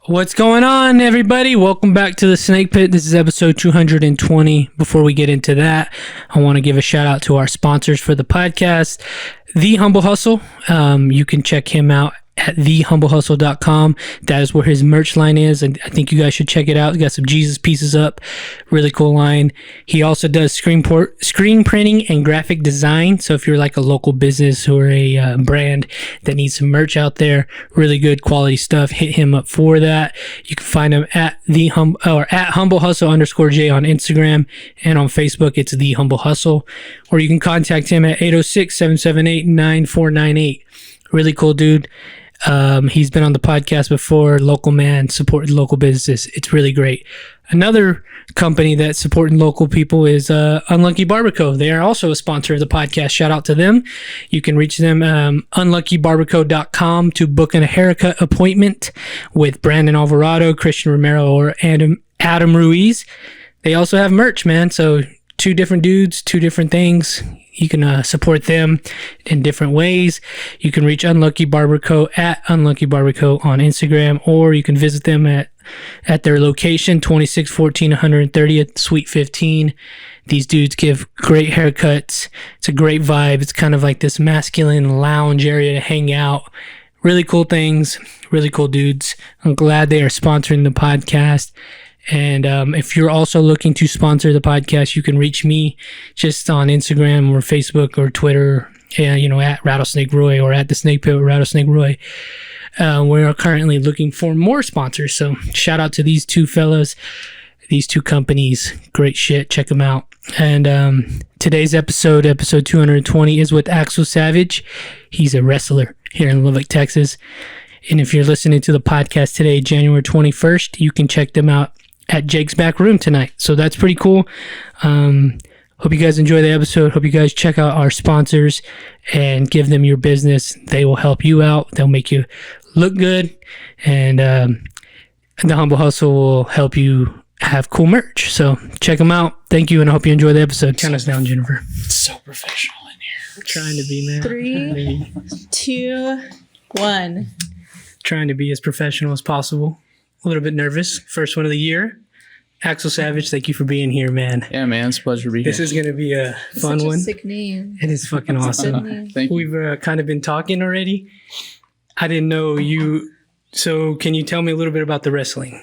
What's going on, everybody? Welcome back to the Snake Pit. This is episode 220. Before we get into that, I want to give a shout out to our sponsors for the podcast, The Humble Hustle. You can check him out at thehumblehustle.com. That is where his merch line is, and I think you guys should check it out. He got some Jesus pieces up, really cool line. He also does screen printing and graphic design. So if you're like a local business or a brand that needs some merch out there, really good quality stuff, hit him up for that. You can find him at at humblehustle_J on Instagram, and on Facebook it's The Humble Hustle, or you can contact him at 806-778-9498. Really cool dude. He's been on the podcast before. Local man, supporting local businesses. It's really great. Another company that's supporting local people is Unlucky Barbacoa. They are also a sponsor of the podcast. Shout out to them. You can reach them unluckybarbacoa.com to book a haircut appointment with Brandon Alvarado, Christian Romero, or Adam Ruiz. They also have merch, man. So two different dudes, two different things. You can support them in different ways. You can reach Unlucky Barbacoa at Unlucky Barbacoa on Instagram, or you can visit them at their location, 2614 130th, Suite 15. These dudes give great haircuts. It's a great vibe. It's kind of like this masculine lounge area to hang out. Really cool things, really cool dudes. I'm glad they are sponsoring the podcast. And if you're also looking to sponsor the podcast, you can reach me just on Instagram or Facebook or Twitter, at Rattlesnake Roy or at the Snake Pit with Rattlesnake Roy. We are currently looking for more sponsors. So shout out to these two fellas, these two companies. Great shit. Check them out. And today's episode 220, is with Axel Savage. He's a wrestler here in Lubbock, Texas. And if you're listening to the podcast today, January 21st, you can check them out at Jake's Back Room tonight. So that's pretty cool. Hope you guys enjoy the episode. Hope you guys check out our sponsors and give them your business. They will help you out. They'll make you look good. And the Humble Hustle will help you have cool merch. So check them out. Thank you, and I hope you enjoy the episode. Count us down, Jennifer. It's so professional in here. Trying to be, man. 3, 2, 1. Trying to be as professional as possible. A little bit nervous. First one of the year. Axel Savage, thank you for being here, man. Yeah, man. It's a pleasure to be here. This is going to be a fun Such one. a sick name. It is fucking awesome. Thank you. We've kind of been talking already. I didn't know you. So can you tell me a little bit about the wrestling?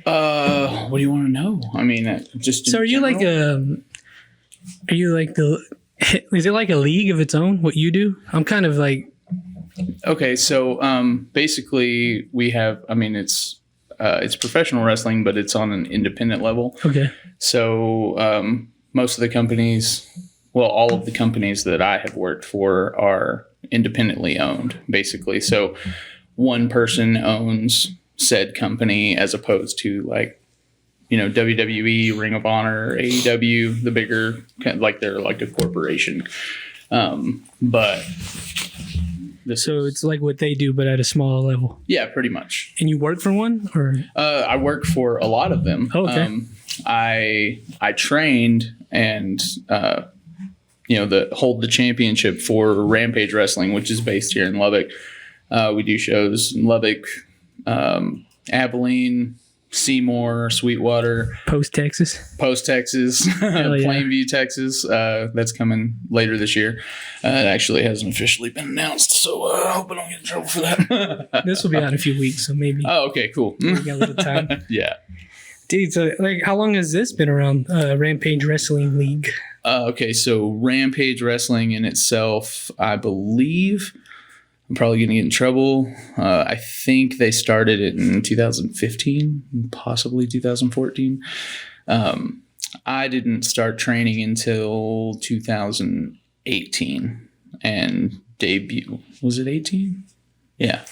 What do you want to know? I mean, just. So are you like the? Is it like a league of its own? What you do? I'm kind of like. Okay, so basically we have. I mean, it's professional wrestling, but it's on an independent level. Okay. So most of the companies, well, all of the companies that I have worked for are independently owned, basically. So one person owns said company, as opposed to like, WWE, Ring of Honor, AEW, the bigger, like they're like a corporation. But so it's like what they do, but at a smaller level. Yeah, pretty much. And you work for one, or? I work for a lot of them. Oh, okay. I trained and hold the championship for Rampage Wrestling, which is based here in Lubbock. We do shows in Lubbock, Abilene, Seymour, Sweetwater, Post Texas, Plainview, Texas. That's coming later this year. It actually hasn't officially been announced, so I hope I don't get in trouble for that. This will be out in a few weeks, so maybe. Oh, okay, cool. We got a little time. Yeah, dude. So, like, how long has this been around? Rampage Wrestling League. Okay, so Rampage Wrestling in itself, I believe. I'm probably going to get in trouble. I think they started it in 2015, possibly 2014. I didn't start training until 2018 and debut. Was it 18? Yeah.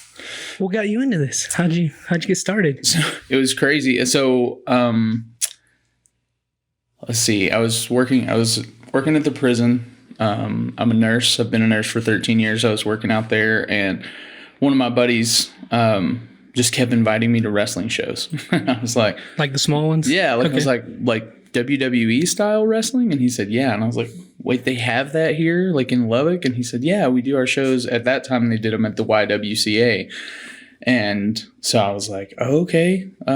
What got you into this? How'd you get started? So, it was crazy. So let's see. I was working at the prison. I'm a nurse. I've been a nurse for 13 years. I was working out there, and one of my buddies just kept inviting me to wrestling shows. I was like the small ones? Yeah, okay. I was like WWE style wrestling, and he said, yeah. And I was like, wait, they have that here, like in Lubbock? And he said, yeah, we do our shows. At that time, they did them at the YWCA. And so I was like, oh, okay, I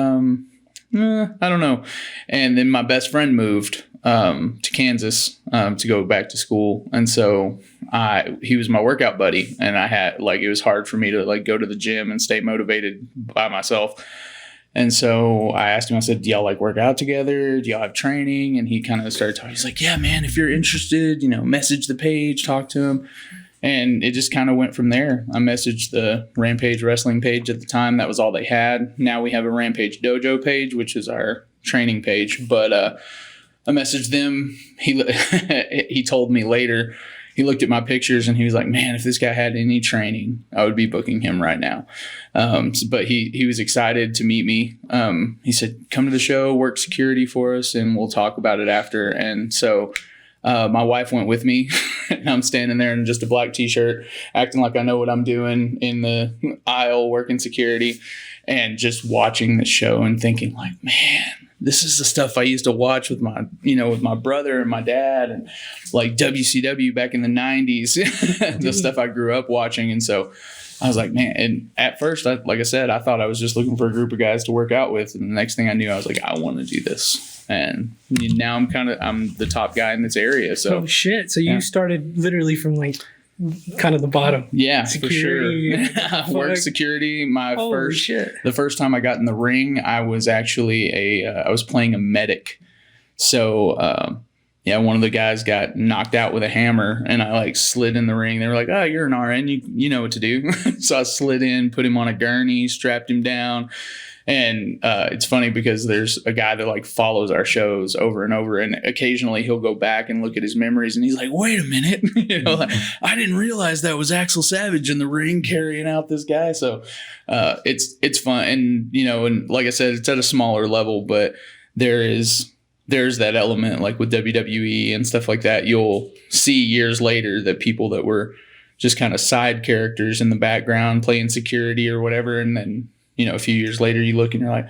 don't know. And then my best friend moved to Kansas to go back to school. And so he was my workout buddy. And I had like, it was hard for me to like go to the gym and stay motivated by myself. And so I asked him, I said, do y'all like work out together? Do y'all have training? And he kind of started talking. He's like, yeah, man, if you're interested, message the page, talk to him. And it just kind of went from there. I messaged the Rampage Wrestling page at the time. That was all they had. Now we have a Rampage Dojo page, which is our training page. But I messaged them. He told me later, he looked at my pictures and he was like, man, if this guy had any training, I would be booking him right now. But he was excited to meet me. He said, come to the show, work security for us, and we'll talk about it after. And so my wife went with me, and I'm standing there in just a black T-shirt, acting like I know what I'm doing in the aisle, working security, and just watching the show and thinking like, man, this is the stuff I used to watch with my brother and my dad, and like WCW back in the 90s, the stuff I grew up watching. And so I was like, man, and at first, like I said, I thought I was just looking for a group of guys to work out with. And the next thing I knew, I was like, I want to do this. And now I'm the top guy in this area. So, oh shit. So you started literally from like kind of the bottom. Yeah, security, for sure. I worked security. The first time I got in the ring, I was actually I was playing a medic. So, one of the guys got knocked out with a hammer, and I like slid in the ring. They were like, oh, you're an RN. You know what to do. So I slid in, put him on a gurney, strapped him down. And it's funny because there's a guy that like follows our shows over and over, and occasionally he'll go back and look at his memories, and he's like, wait a minute, like, I didn't realize that was Axel Savage in the ring carrying out this guy. So it's fun. And, and like I said, it's at a smaller level, but there's that element like with WWE and stuff like that. You'll see years later that people that were just kind of side characters in the background playing security or whatever, and then a few years later, you look and you're like,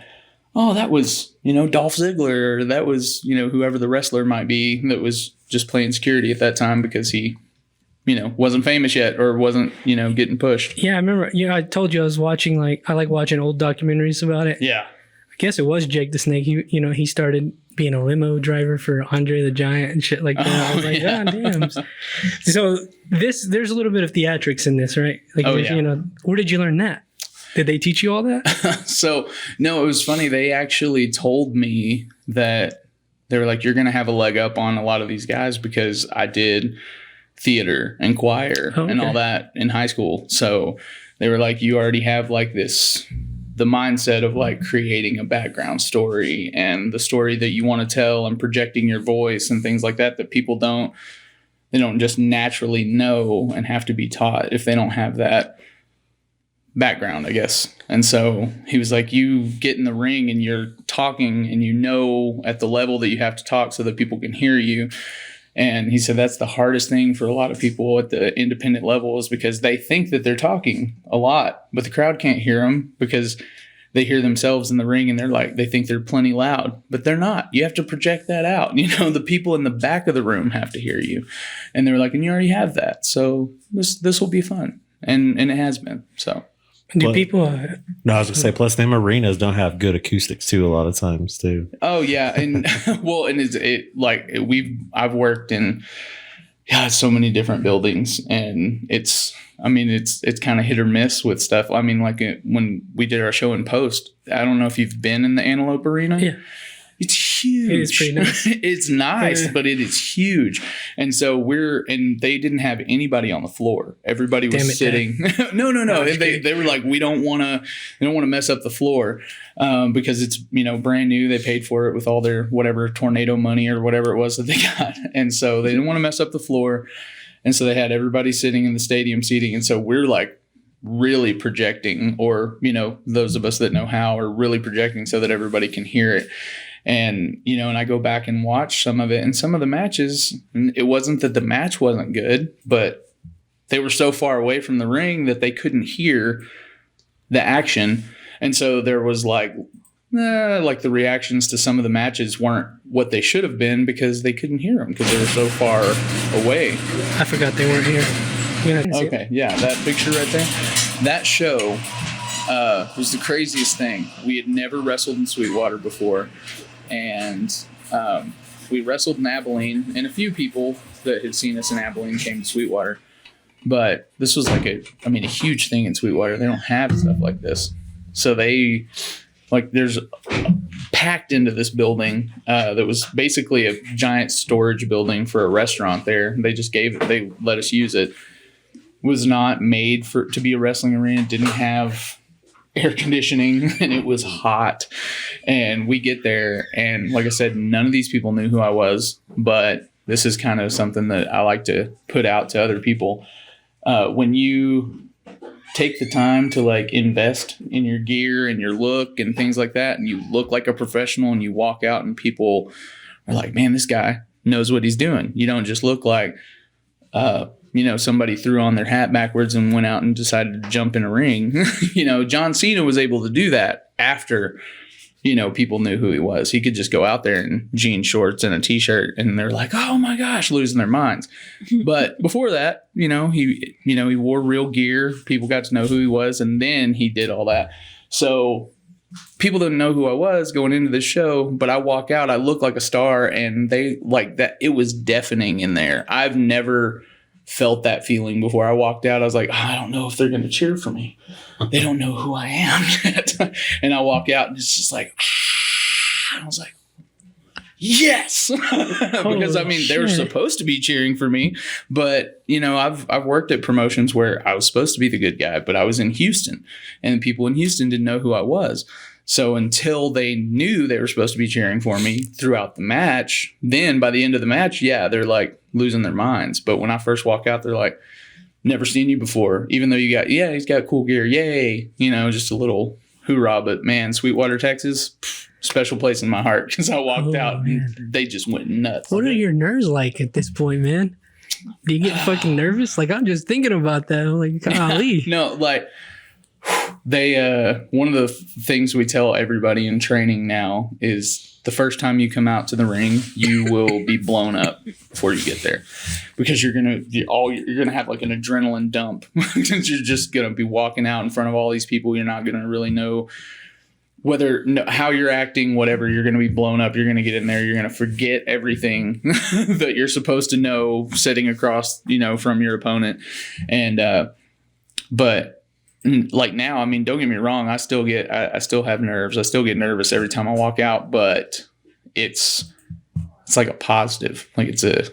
oh, that was, Dolph Ziggler, or that was, whoever the wrestler might be that was just playing security at that time because he, wasn't famous yet or wasn't, getting pushed. Yeah, I remember, I told you I was watching, I like watching old documentaries about it. Yeah. I guess it was Jake the Snake. He started being a limo driver for Andre the Giant and shit like that. I was like, God damn. So there's a little bit of theatrics in this, right? Like, where did you learn that? Did they teach you all that? So, no, it was funny. They actually told me that they were like, you're going to have a leg up on a lot of these guys because I did theater and choir and all that in high school. So they were like, you already have like the mindset of like creating a background story and the story that you want to tell and projecting your voice and things like that people they don't just naturally know and have to be taught if they don't have that background, I guess. And so he was like, you get in the ring and you're talking and at the level that you have to talk so that people can hear you. And he said that's the hardest thing for a lot of people at the independent level is because they think that they're talking a lot, but the crowd can't hear them because they hear themselves in the ring and they think they're plenty loud, but they're not. You have to project that out. The people in the back of the room have to hear you. And they were like, and you already have that. So this will be fun. And it has been. So. Do people? No, I was gonna say. Plus, them arenas don't have good acoustics too. A lot of times too. Oh yeah, and I've worked in so many different buildings, and it's kind of hit or miss with stuff. I mean, like when we did our show in Post, I don't know if you've been in the Antelope Arena. Yeah. It's huge. It is pretty nice. It's nice, but it is huge. And so they didn't have anybody on the floor. Everybody was sitting. No. They were like, we don't want to mess up the floor because it's, brand new. They paid for it with all their whatever tornado money or whatever it was that they got. And so they didn't want to mess up the floor. And so they had everybody sitting in the stadium seating. And so we're like really projecting, or, those of us that know how are really projecting so that everybody can hear it. And, and I go back and watch some of it, and some of the matches, it wasn't that the match wasn't good, but they were so far away from the ring that they couldn't hear the action. And so there was like the reactions to some of the matches weren't what they should have been because they couldn't hear them because they were so far away. I forgot they weren't here. Okay. Yeah. That picture right there, that show It was the craziest thing. We had never wrestled in Sweetwater before, and we wrestled in Abilene, and a few people that had seen us in Abilene came to Sweetwater. But this was like a huge thing in Sweetwater. They don't have stuff like this. So there's packed into this building that was basically a giant storage building for a restaurant there. They let us use it. Was not made to be a wrestling arena. Didn't have air conditioning, and it was hot. And we get there, and like I said, none of these people knew who I was. But this is kind of something that I like to put out to other people. When you take the time to like invest in your gear and your look and things like that, and you look like a professional, and you walk out and people are like, man, this guy knows what he's doing. You don't just look like, somebody threw on their hat backwards and went out and decided to jump in a ring. John Cena was able to do that after, people knew who he was. He could just go out there in jean shorts and a t-shirt, and they're like, oh my gosh, losing their minds. But before that, he wore real gear. People got to know who he was, and then he did all that. So people didn't know who I was going into this show, but I walk out, I look like a star, and they like that. It was deafening in there. I've never felt that feeling before. I walked out, I was like, I don't know if they're going to cheer for me. They don't know who I am yet. And I walk out, and it's just like, I was like, yes. Because they were supposed to be cheering for me, but I've worked at promotions where I was supposed to be the good guy, but I was in Houston, and people in Houston didn't know who I was. So until they knew they were supposed to be cheering for me throughout the match, then by the end of the match, yeah, they're like losing their minds. But when I first walk out, they're like, never seen you before, even though he's got cool gear. Yay. Just a little hoorah. But man, Sweetwater, Texas, special place in my heart, because I walked out and they just went nuts. What are your nerves like at this point, man? Do you get fucking nervous? Like, I'm just thinking about that. I'm like, golly. No, like, one of the things we tell everybody in training now is the first time you come out to the ring, you will be blown up before you get there, because you're gonna have like an adrenaline dump. Since you're just gonna be walking out in front of all these people, you're not gonna really know how you're acting, whatever. You're gonna be blown up. You're gonna get in there. You're gonna forget everything that you're supposed to know sitting across, from your opponent, and but. Like now, don't get me wrong, I still have nerves. I still get nervous every time I walk out, but it's like a positive. Like it's a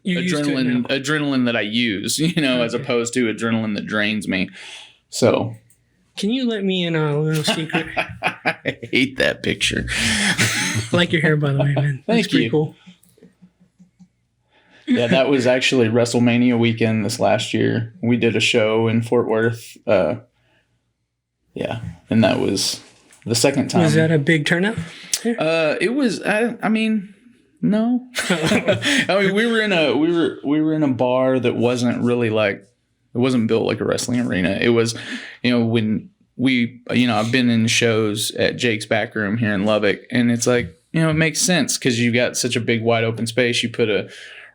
adrenaline that I use, as opposed to adrenaline that drains me. So can you let me in on a little secret? I hate that picture. I like your hair, by the way, man. Thank you. Pretty cool. Yeah, that was actually WrestleMania weekend this last year. We did a show in Fort Worth. And that was the second time. Was that a big turnout? It was. No. We were in a bar that wasn't really like, it wasn't built like a wrestling arena. It was, when I've been in shows at Jake's Back Room here in Lubbock, and it's like, it makes sense because you got such a big wide open space. You put a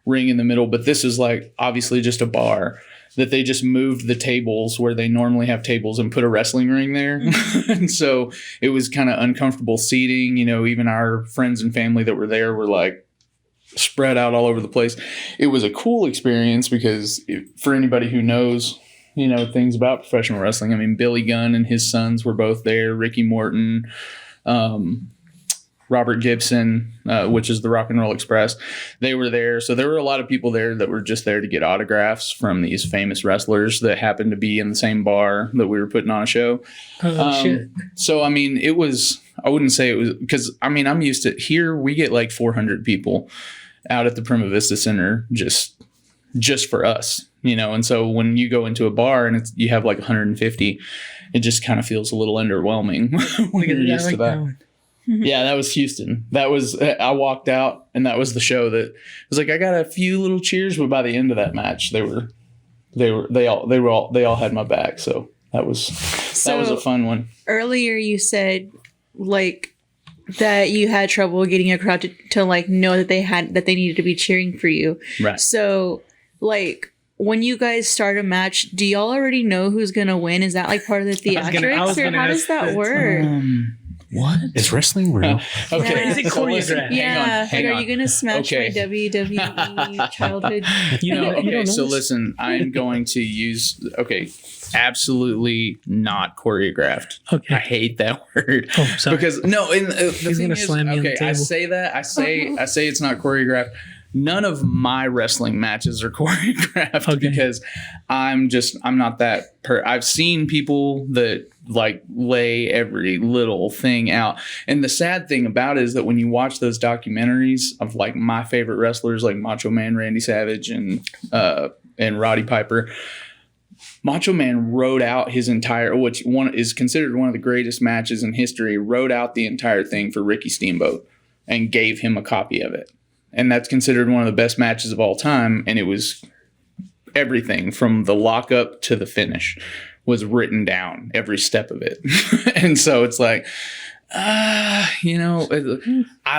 ring in the middle, but this is like obviously just a bar that they just moved the tables where they normally have tables and put a wrestling ring there. And so it was kind of uncomfortable seating. Even our friends and family that were there were like spread out all over the place. It was a cool experience because for anybody who knows, things about professional wrestling, Billy Gunn and his sons were both there, Ricky Morton, Robert Gibson, which is the Rock and Roll Express. They were there. So there were a lot of people there that were just there to get autographs from these famous wrestlers that happened to be in the same bar that we were putting on a show. Shit. So, it was, I wouldn't say it was, because, I'm used to, here we get like 400 people out at the Prima Vista Center just for us, and so when you go into a bar and you have like 150, it just kind of feels a little underwhelming when you're used to that. Yeah, that was Houston. I walked out, and that was the show that was like, I got a few little cheers, but by the end of that match, they all had my back. So that was a fun one. Earlier you said like that you had trouble getting a crowd to like know that they needed to be cheering for you. Right. So like when you guys start a match, do y'all already know who's gonna win? Is that like part of the theatrics, or how does that work? What? Is wrestling real? Okay. Yeah. Is it so listen, choreographed? Yeah, hang like, on. are you gonna smash Okay. my WWE childhood? You No, know, you okay, don't know so this? listen, I'm going to use absolutely not choreographed. Okay. I hate that word. Oh, sorry. Because no, and the He's thing gonna is, slam me on the okay, I table. say that, I say it's not choreographed. None of my wrestling matches are choreographed Okay. because I'm not that I've seen people that like lay every little thing out. And the sad thing about it is that when you watch those documentaries of like my favorite wrestlers like Macho Man Randy Savage and Roddy Piper, Macho Man wrote out his entire, which one is considered one of the greatest matches in history, wrote out the entire thing for Ricky Steamboat and gave him a copy of it. And that's considered one of the best matches of all time. And it was everything from the lockup to the finish was written down, every step of it. And so it's like, I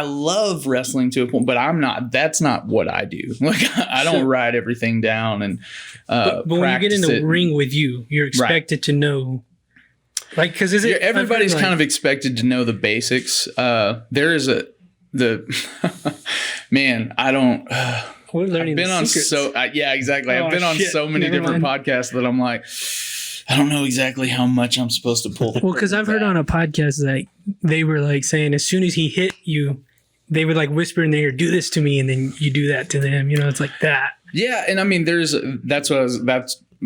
love wrestling to a point, but that's not what I do. Like, I don't write everything down and but when you get in practice the it. ring with you, you're expected to know. Like, because Everybody's kind of expected to know the basics. There is man, I don't. we're learning I've been the on secrets. yeah, exactly. Oh, I've been on shit. so many Never different mind. podcasts that I'm like, I don't know exactly how much I'm supposed to pull. Well, because I've heard on a podcast that they were like saying as soon as he hit you, they would like whisper in their ear, "Do this to me," and then you do that to them. You know, it's like that. Yeah, and I mean, that's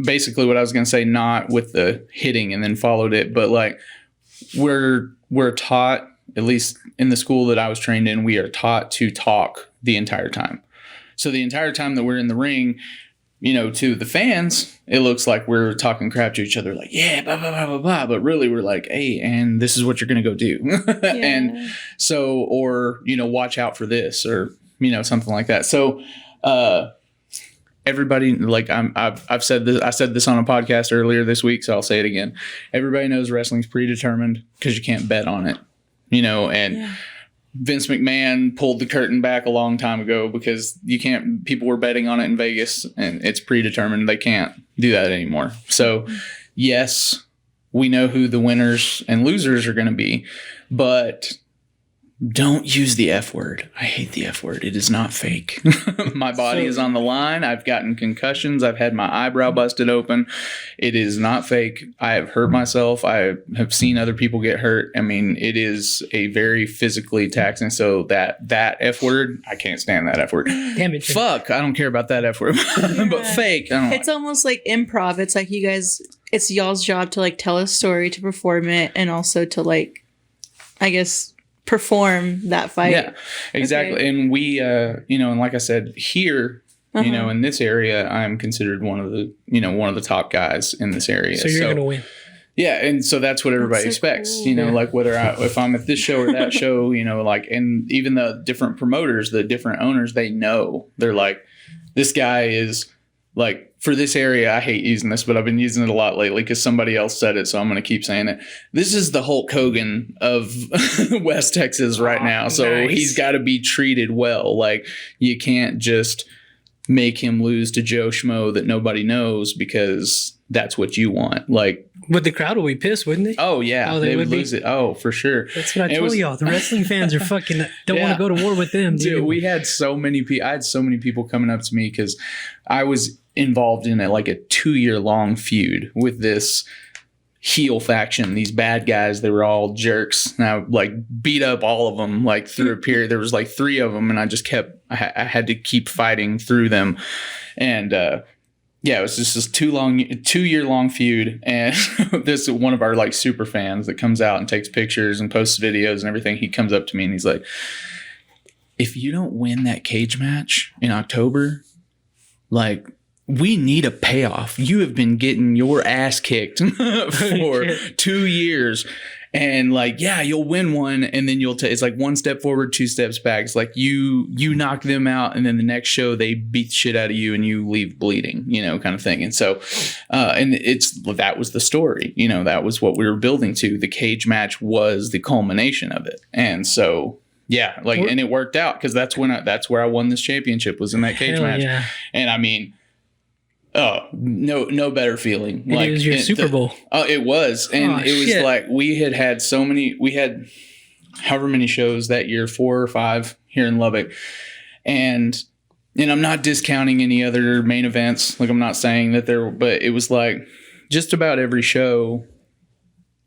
basically what I was gonna say. Not with the hitting and then followed it, but like we're taught, at least in the school that I was trained in, we are taught to talk the entire time. So the entire time that we're in the ring, to the fans, it looks like we're talking crap to each other, like, yeah, blah, blah, blah, blah, blah. But really we're like, hey, and this is what you're going to go do. And so, or, watch out for this or, something like that. So, everybody, like I've said this, I said this on a podcast earlier this week, so I'll say it again. Everybody knows wrestling's predetermined because you can't bet on it, Vince McMahon pulled the curtain back a long time ago because people were betting on it in Vegas and it's predetermined. They can't do that anymore. So yes, we know who the winners and losers are going to be, but don't use the F word. I hate the F word. It is not fake. My body is on the line. I've gotten concussions. I've had my eyebrow busted open. It is not fake. I have hurt myself. I have seen other people get hurt. I mean, it is a very physically taxing. So that F word, I can't stand that F word. Damn it. Fuck. I don't care about that F word. But fake. I don't It's almost like improv. It's like you guys, it's y'all's job to like tell a story, to perform it, and also to like, I guess, perform that fight. Yeah, exactly. Okay. And we, and like I said, here, in this area, I'm considered one of the top guys in this area. So you're gonna win. Yeah, and so that's what everybody That's so expects. cool. Like if I'm at this show or that show, and even the different promoters, the different owners, they know. They're like, this guy is like, for this area, I hate using this, but I've been using it a lot lately because somebody else said it, so I'm going to keep saying it. This is the Hulk Hogan of West Texas right now, so nice. he's got to be treated well. Like, you can't just make him lose to Joe Schmo that nobody knows because that's what you want. Like, But the crowd will be pissed, wouldn't they? oh yeah, Oh, they they would would be? lose it. Oh, for sure. That's what I It told was- y'all. The wrestling fans are fucking don't want Yeah. to go to war with them, dude. Dude, we had so many people. I had so many people coming up to me because I was involved in a 2-year-long feud with this heel faction. These bad guys, they were all jerks. And I beat up all of them through a period. There was 3 of them, and I just I had to keep fighting through them. And yeah, it was just this 2-year-long feud. And this one of our super fans that comes out and takes pictures and posts videos and everything. He comes up to me and he's like, if you don't win that cage match in October, we need a payoff. You have been getting your ass kicked for 2 years. And yeah, you'll win one, and then it's 1 step forward, 2 steps back. It's you knock them out, and then the next show they beat the shit out of you, and you leave bleeding, kind of thing. And so, and that was the story. That was what we were building to. The cage match was the culmination of it, and so. Yeah, and it worked out because that's where I won this championship, was in that cage Hell match. yeah. And I mean, Oh, no better feeling. It was your Super Bowl. Oh, it was. And it was shit. like we had so many, we had however many shows that year, 4 or 5 here in Lubbock. And I'm not discounting any other main events. Like I'm not saying that but it was like just about every show,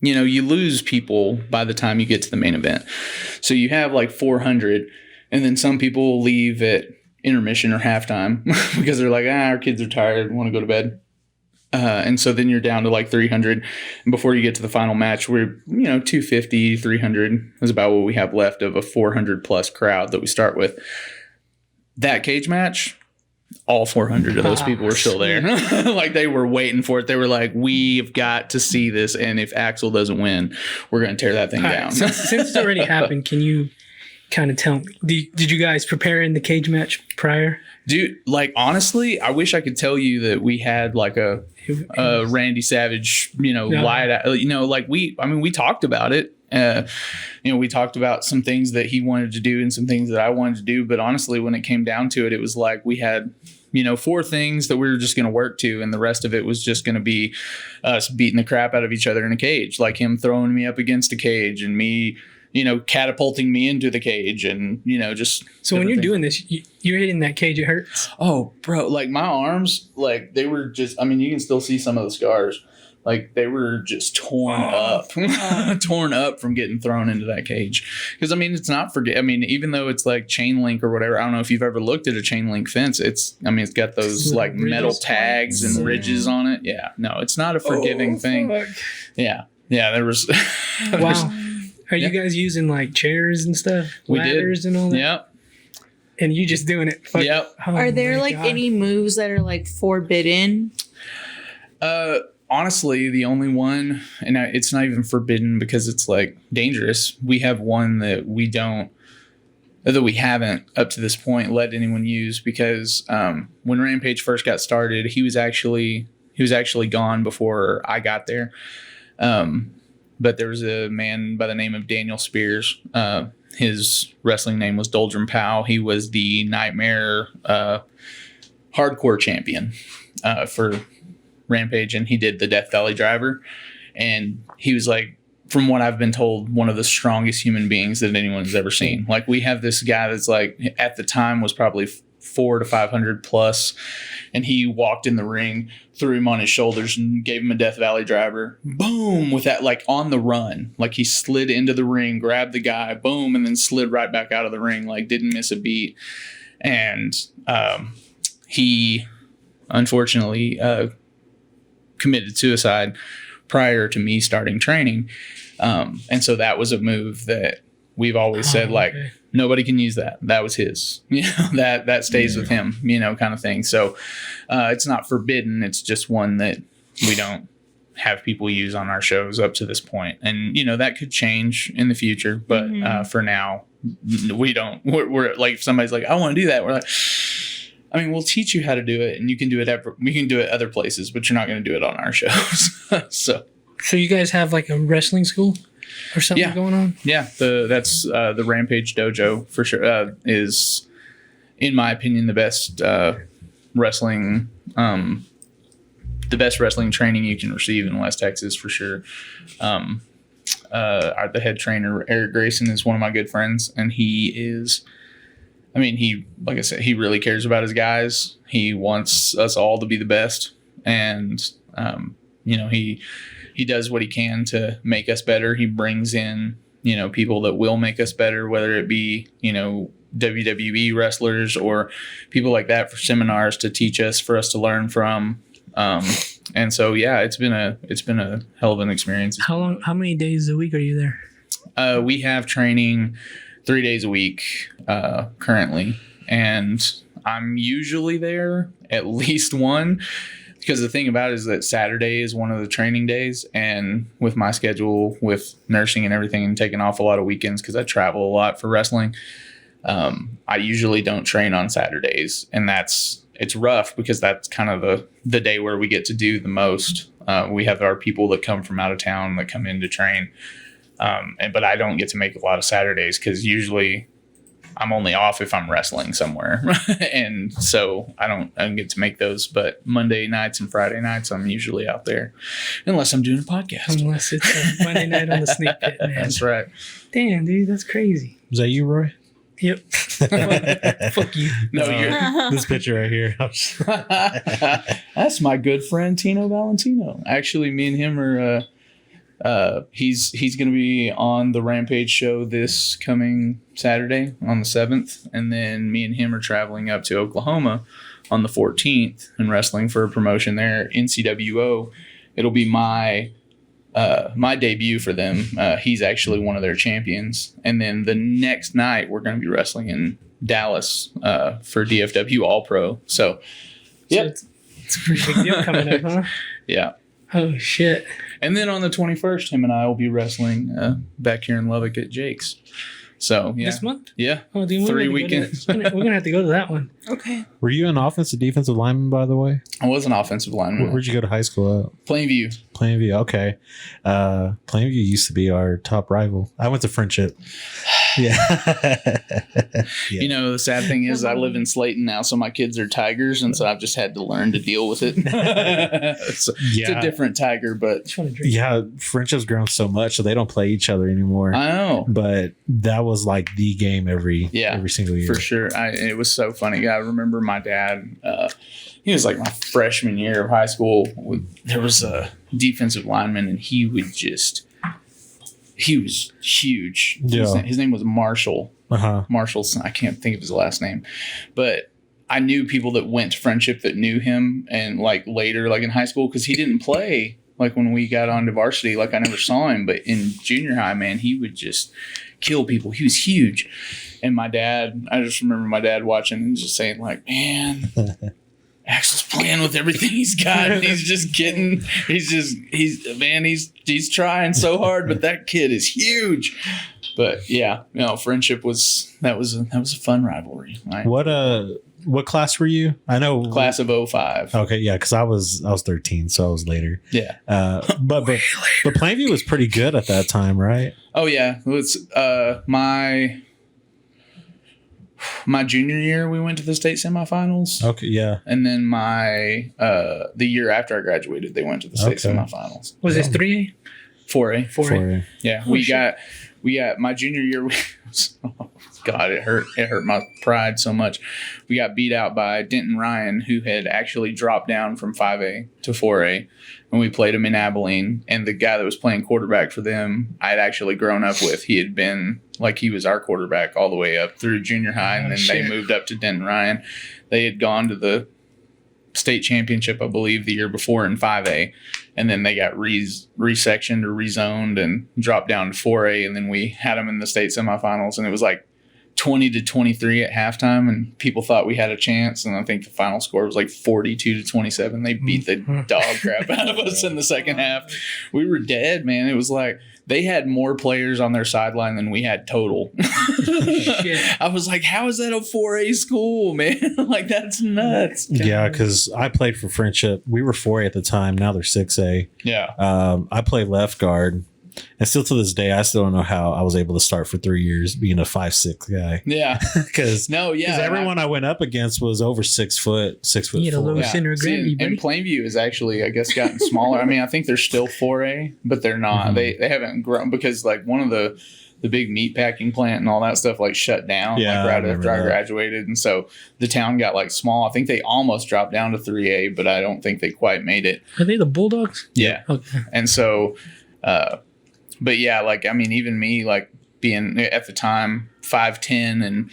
you lose people by the time you get to the main event. So you have like 400 and then some people leave at intermission or halftime because they're like, our kids are tired, want to go to bed. And so then you're down to like 300. And before you get to the final match, we're, 250, 300 is about what we have left of a 400 plus crowd that we start with. That cage match, all 400 of those people were still there. Like they were waiting for it. They were like, we've got to see this. And if Axel doesn't win, we're going to tear that thing down. Since it's already happened, can you kind of tell me, did you guys prepare in the cage match prior? Dude, like honestly, I wish I could tell you that we had like a Randy Savage, light out, like we talked about it. We talked about some things that he wanted to do and some things that I wanted to do. But honestly, when it came down to it, it was like we had, 4 things that we were just going to work to. And the rest of it was just going to be us beating the crap out of each other in a cage, like him throwing me up against a cage and me, catapulting me into the cage and, just. So when you're doing this, you're hitting that cage, it hurts. Oh, bro, like my arms, like they were just, you can still see some of the scars. Like they were just torn up from getting thrown into that cage. Because it's not even though it's like chain link or whatever. I don't know if you've ever looked at a chain link fence. It's got those like metal tags and ridges on it. Yeah, no, it's not a forgiving thing. Fuck. Yeah, there was. Wow. Are you guys using like chairs and stuff? We Ladders did. And all that? Yep. And you just doing it? Yep. Oh are there like any moves that are like forbidden? Honestly, the only one, and it's not even forbidden because it's like dangerous. We have one that we haven't up to this point let anyone use because when Rampage first got started, he was actually gone before I got there. But there was a man by the name of Daniel Spears. His wrestling name was Doldrum Powell. He was the Nightmare hardcore champion for Rampage, and he did the Death Valley Driver. And he was like, from what I've been told, one of the strongest human beings that anyone's ever seen. Like we have this guy that's like, at the time was probably 400 to 500 plus. And he walked in the ring, threw him on his shoulders and gave him a Death Valley Driver. Boom, with that, like on the run. Like he slid into the ring, grabbed the guy, boom, and then slid right back out of the ring. Like didn't miss a beat. And he unfortunately committed suicide prior to me starting training. And so that was a move that we've always said, like, nobody can use that. That was his, that stays with him, kind of thing. So it's not forbidden. It's just one that we don't have people use on our shows up to this point. And, that could change in the future. But for now, we don't. We're like, if somebody's like, I want to do that, we're like, we'll teach you how to do it, and you can do it. We can do it other places, but you're not going to do it on our shows. So you guys have like a wrestling school or something going on? Yeah, that's the Rampage Dojo for sure. Is, in my opinion, the best wrestling, the best wrestling training you can receive in West Texas for sure. The head trainer Eric Grayson is one of my good friends, and he is. Like I said, he really cares about his guys. He wants us all to be the best. And, he does what he can to make us better. He brings in, people that will make us better, whether it be, WWE wrestlers or people like that for seminars to teach us, for us to learn from. And so, it's been a hell of an experience. How many days a week are you there? We have training 3 days a week currently, and I'm usually there at least one, because the thing about it is that Saturday is one of the training days, and with my schedule with nursing and everything and taking off a lot of weekends because I travel a lot for wrestling, I usually don't train on Saturdays, and it's rough because that's kind of the day where we get to do the most. We have our people that come from out of town that come in to train. But I don't get to make a lot of Saturdays because usually I'm only off if I'm wrestling somewhere. And so I don't get to make those, but Monday nights and Friday nights, I'm usually out there unless I'm doing a podcast. Unless it's a Monday night on the Sneak Pit, man. That's right. Damn, dude, that's crazy. Is that you, Roy? Yep. Fuck you. No, you're. This picture right here. That's my good friend Tino Valentino. Actually, me and him are. He's going to be on the Rampage show this coming Saturday on the 7th, and then me and him are traveling up to Oklahoma on the 14th and wrestling for a promotion there, NCWO. It'll be my debut for them. He's actually one of their champions, and then the next night we're going to be wrestling in Dallas for DFW All Pro. So, yeah, So it's a pretty big deal coming up, huh? Yeah. Oh shit. And then on the 21st, him and I will be wrestling back here in Lubbock at Jake's. So, yeah. This month? Yeah. Oh, dude, 3 weekends. We're gonna have to go to that one. Okay. Were you an offensive defensive lineman, by the way? I was an offensive lineman. Where'd you go to high school at? Plainview. Plainview. Okay. Plainview used to be our top rival. I went to Friendship. Yeah. Yeah. You know, the sad thing is I live in Slayton now, so my kids are Tigers, and so I've just had to learn to deal with it. It's a different Tiger, but Just want to drink. Yeah, Friendship's grown so much, so they don't play each other anymore. I know. But that was like the game every single year. For sure. It was so funny. I remember my dad, he was like my freshman year of high school. There was a defensive lineman, and he was huge. Yeah. His name was Marshall. Uh-huh. Marshall's, I can't think of his last name, but I knew people that went to Friendship that knew him, and like later, like in high school, because he didn't play like when we got on to varsity, like I never saw him, but in junior high, man, he would just kill people. He was huge. And my dad, I just remember my dad watching and just saying like, man, Axel's playing with everything he's got. And he's trying so hard, but that kid is huge. But yeah, Friendship was a fun rivalry. What class were you? I know Class of 05. Okay, yeah, because I was 13, so I was later. Yeah. But Plainview was pretty good at that time, right? Oh yeah. It's my junior year we went to the state semifinals. Okay, yeah. And then the year after I graduated, they went to the state semifinals. Was this 3A? 4A. 4A. Yeah. Oh, we got my junior year. God, it hurt my pride so much. We got beat out by Denton Ryan, who had actually dropped down from 5A to 4A, and we played him in Abilene. And the guy that was playing quarterback for them, I had actually grown up with. He had been he was our quarterback all the way up through junior high, and then they moved up to Denton Ryan. They had gone to the state championship, I believe, the year before in 5A, and then they got resectioned or rezoned and dropped down to 4A, and then we had them in the state semifinals, and it was like 20-23 at halftime, and people thought we had a chance, and I think the final score was like 42-27. They beat the dog crap out of us in the second half. We were dead, man. It was like they had more players on their sideline than we had total. I was like, how is that a 4A school, man? Like, that's nuts. Yeah, because I played for Friendship. We were 4A at the time. Now they're 6A. Yeah. I played left guard. And still to this day, I still don't know how I was able to start for 3 years being a 5'6" guy. Yeah. Because everyone I went up against was over 6 foot, 6 foot. You had a low center of gravity, and Plainview has actually, I guess, gotten smaller. I mean, I think they're still 4A, but they're not. Mm-hmm. They haven't grown because like one of the big meat packing plant and all that stuff like shut down right after I graduated. And so the town got like small. I think they almost dropped down to 3A, but I don't think they quite made it. Are they the Bulldogs? Yeah. Okay. And so, but yeah, like, I mean, even me, like being at the time 5'10" and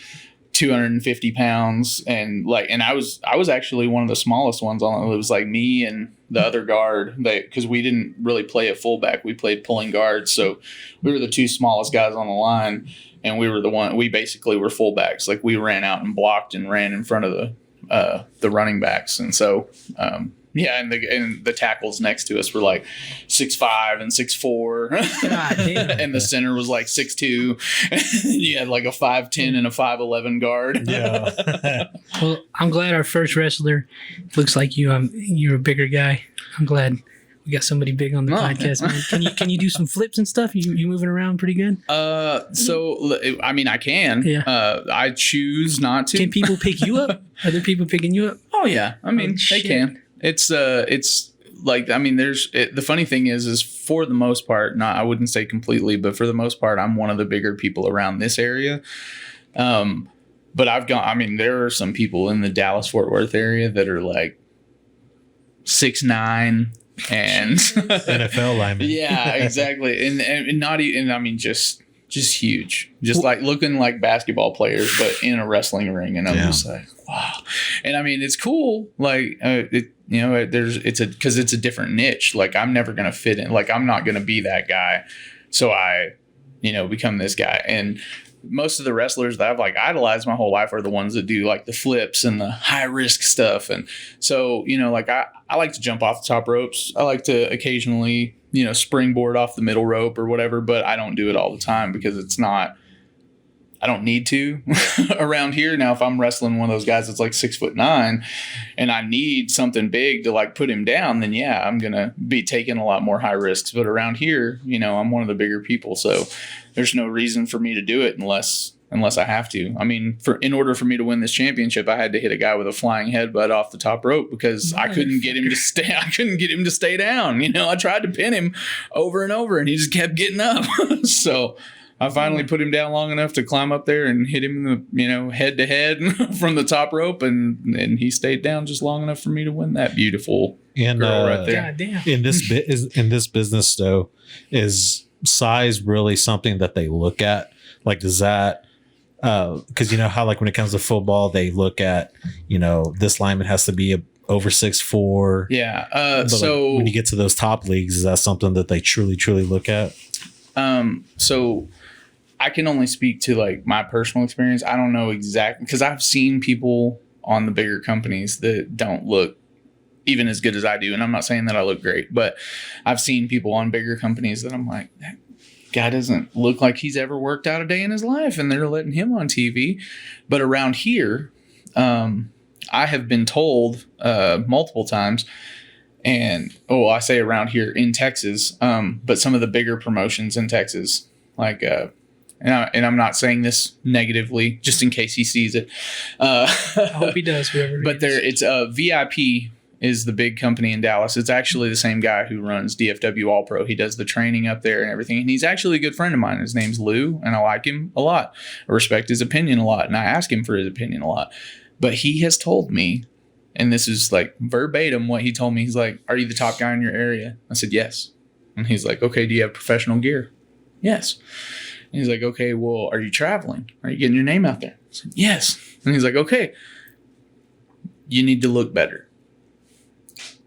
250 pounds, and I was actually one of the smallest ones on it. It was like me and the other guard, because we didn't really play at fullback, we played pulling guard, so we were the two smallest guys on the line, and we basically were fullbacks. Like we ran out and blocked and ran in front of the running backs, and so. Yeah, and the tackles next to us were like 6'5" and 6'4", and the center was like 6'2". You had like a 5'10" and a 5'11" guard. Yeah. Well, I'm glad our first wrestler looks like you. You're a bigger guy. I'm glad We got somebody big on the Oh. podcast, man. Can you do some flips and stuff? You moving around pretty good? So I mean, I can. Yeah. I choose not to. Can people pick you up? Are there people picking you up? Oh yeah. I mean, Oh, they shit. can. It's like, I mean, the funny thing is for the most part, not, I wouldn't say completely, but for the most part, I'm one of the bigger people around this area. But I mean, there are some people in the Dallas Fort Worth area that are like 6'9" and NFL lineman. yeah, exactly. And not even, I mean, just huge, just like looking like basketball players, but in a wrestling ring. And I'm just like, wow. And I mean, it's cool. Like, because it's a different niche. Like, I'm never going to fit in. Like, I'm not going to be that guy. So I, become this guy. And most of the wrestlers that I've like idolized my whole life are the ones that do like the flips and the high risk stuff. And so, like I like to jump off the top ropes. I like to occasionally, springboard off the middle rope or whatever, but I don't do it all the time because I don't need to around here. Now, if I'm wrestling one of those guys that's like 6'9" and I need something big to like put him down, then yeah, I'm going to be taking a lot more high risks. But around here, I'm one of the bigger people. So there's no reason for me to do it unless I have to. I mean, in order for me to win this championship, I had to hit a guy with a flying headbutt off the top rope because I couldn't get him to stay. I couldn't get him to stay down. I tried to pin him over and over and he just kept getting up. So I finally put him down long enough to climb up there and hit him, head to head from the top rope, and he stayed down just long enough for me to win that beautiful girl right there. God damn. In this business though, is size really something that they look at? Like, does that because how like when it comes to football they look at this lineman has to be over 6'4". Yeah. But So like, when you get to those top leagues, is that something that they truly look at? So I can only speak to like my personal experience. I don't know exactly because I've seen people on the bigger companies that don't look even as good as I do. And I'm not saying that I look great, but I've seen people on bigger companies that I'm like, that guy doesn't look like he's ever worked out a day in his life. And they're letting him on TV. But around here, I have been told multiple times, and I say around here in Texas, but some of the bigger promotions in Texas, like, and I'm not saying this negatively, just in case he sees it. I hope he does. But it's VIP is the big company in Dallas. It's actually the same guy who runs DFW All Pro. He does the training up there and everything. And he's actually a good friend of mine. His name's Lou, and I like him a lot. I respect his opinion a lot, and I ask him for his opinion a lot. But he has told me, and this is like verbatim what he told me. He's like, "Are you the top guy in your area?" I said, "Yes." And he's like, "Okay, do you have professional gear?" "Yes." And he's like, "Okay, well, are you traveling? Are you getting your name out there?" I said, "Yes." And he's like, "Okay, you need to look better."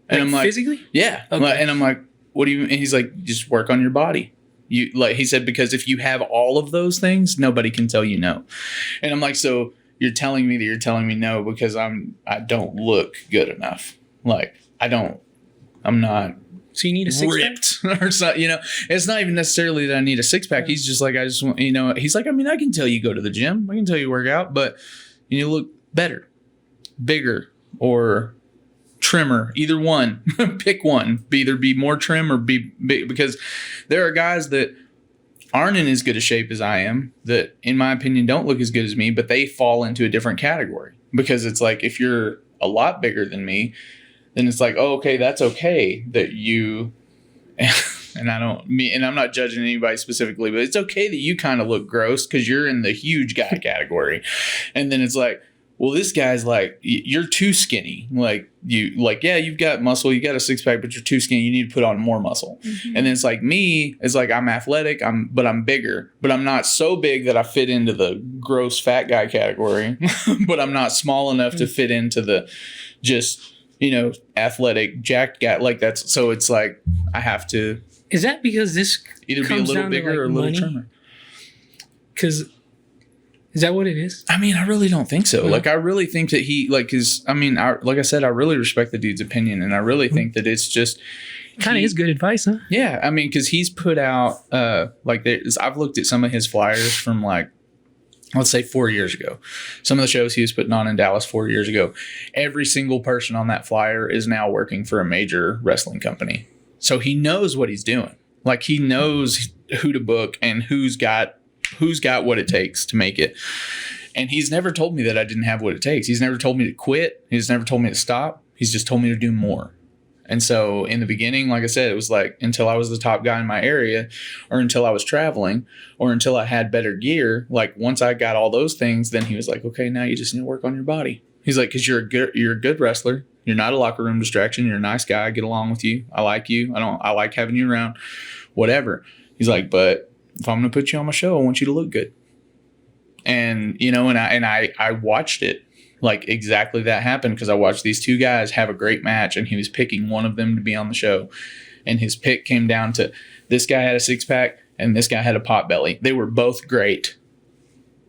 And I'm like, physically? "Yeah." Okay. And I'm like, "What do you?" And he's like, "Just work on your body." He said, because if you have all of those things, nobody can tell you no. And I'm like, "So you're telling me that you're telling me no because I don't look good enough? Like, I'm not." So you need a ripped or something, it's not even necessarily that I need a six pack. He's just like, I just want, he's like, I mean, I can tell you go to the gym. I can tell you work out, but you need to look better, bigger, or trimmer. Either one. Pick one. Either be more trim or be big, because there are guys that aren't in as good a shape as I am that, in my opinion, don't look as good as me, but they fall into a different category. Because it's like, if you're a lot bigger than me, then it's like, oh, okay, that's okay that you, and I'm not judging anybody specifically, but it's okay that you kind of look gross because you're in the huge guy category. And then it's like, well, this guy's like, you're too skinny. Like, yeah, you've got muscle, you got a six pack, but you're too skinny. You need to put on more muscle. Mm-hmm. And then it's like me, it's like, I'm athletic, but I'm bigger, but I'm not so big that I fit into the gross fat guy category, but I'm not small enough to fit into the just, athletic jacked guy. Like, that's, so it's like, I have to. Is that because this either be a little bigger or a little trimmer? Because is that what it is? I mean, I really don't think so. Like, I really think that he, like, like I said, I really respect the dude's opinion, and I really think that it's just kind of is good advice, huh? Yeah, I mean, because he's put out I've looked at some of his flyers from, like, let's say 4 years ago. Some of the shows he was putting on in Dallas 4 years ago. Every single person on that flyer is now working for a major wrestling company. So he knows what he's doing. Like he knows who to book and who's got what it takes to make it. And he's never told me that I didn't have what it takes. He's never told me to quit. He's never told me to stop. He's just told me to do more. And so in the beginning, like I said, it was like until I was the top guy in my area, or until I was traveling, or until I had better gear. Like once I got all those things, then he was like, okay, now you just need to work on your body. He's like, because you're a good wrestler. You're not a locker room distraction. You're a nice guy. I get along with you. I like you. I like having you around, whatever. He's like, but if I'm going to put you on my show, I want you to look good. And, you know, and I watched it. Like exactly that happened because I watched these two guys have a great match and he was picking one of them to be on the show. And his pick came down to this guy had a 6-pack and this guy had a pot belly. They were both great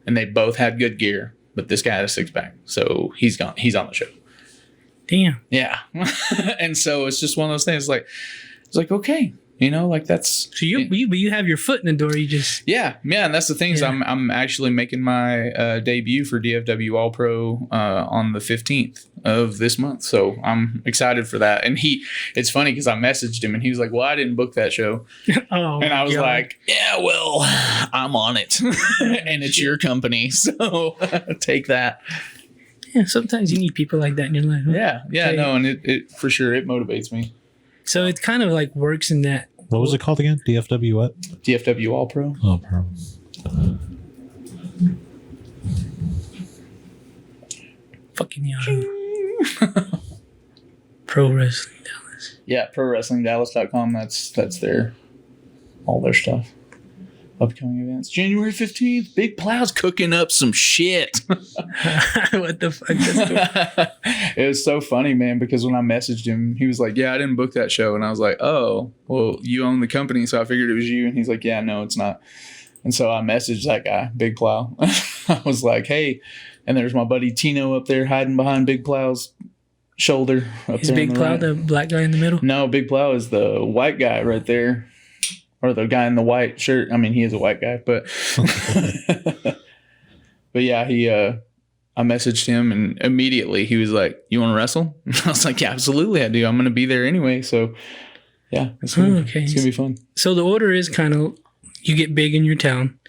and they both had good gear, but this guy had a 6-pack. So he's on the show. Damn. Yeah. And so it's just one of those things like, it's like, okay. You know, like that's so you have your foot in the door. You just yeah, and that's the thing is I'm actually making my debut for DFW All Pro on the 15th of this month, so I'm excited for that. And it's funny because I messaged him and he was like, "Well, I didn't book that show," and I was like, "Yeah, well, I'm on it, and it's your company, so take that." Yeah, sometimes you need people like that in your life. Huh? Yeah, no, and it for sure it motivates me. So it kind of like works in that. What was it called again? DFW what? DFW All Pro. Oh, Pro. Fucking young. Pro Wrestling Dallas. Yeah, ProWrestlingDallas.com. That's all their stuff. Upcoming events. January 15th, Big Plow's cooking up some shit. What the fuck? It was so funny, man, because when I messaged him, he was like, yeah, I didn't book that show. And I was like, oh, well, you own the company, so I figured it was you. And he's like, yeah, no, it's not. And so I messaged that guy, Big Plow. I was like, hey, and there's my buddy Tino up there hiding behind Big Plow's shoulder. Is Big Plow the black guy in the middle? No, Big Plow is the white guy right there. Or the guy in the white shirt. I mean, he is a white guy, but but yeah, I messaged him and immediately he was like, "You want to wrestle?" I was like, "Yeah, absolutely, I do. I'm going to be there anyway." So yeah, it's gonna be fun. So the order is kind of you get big in your town,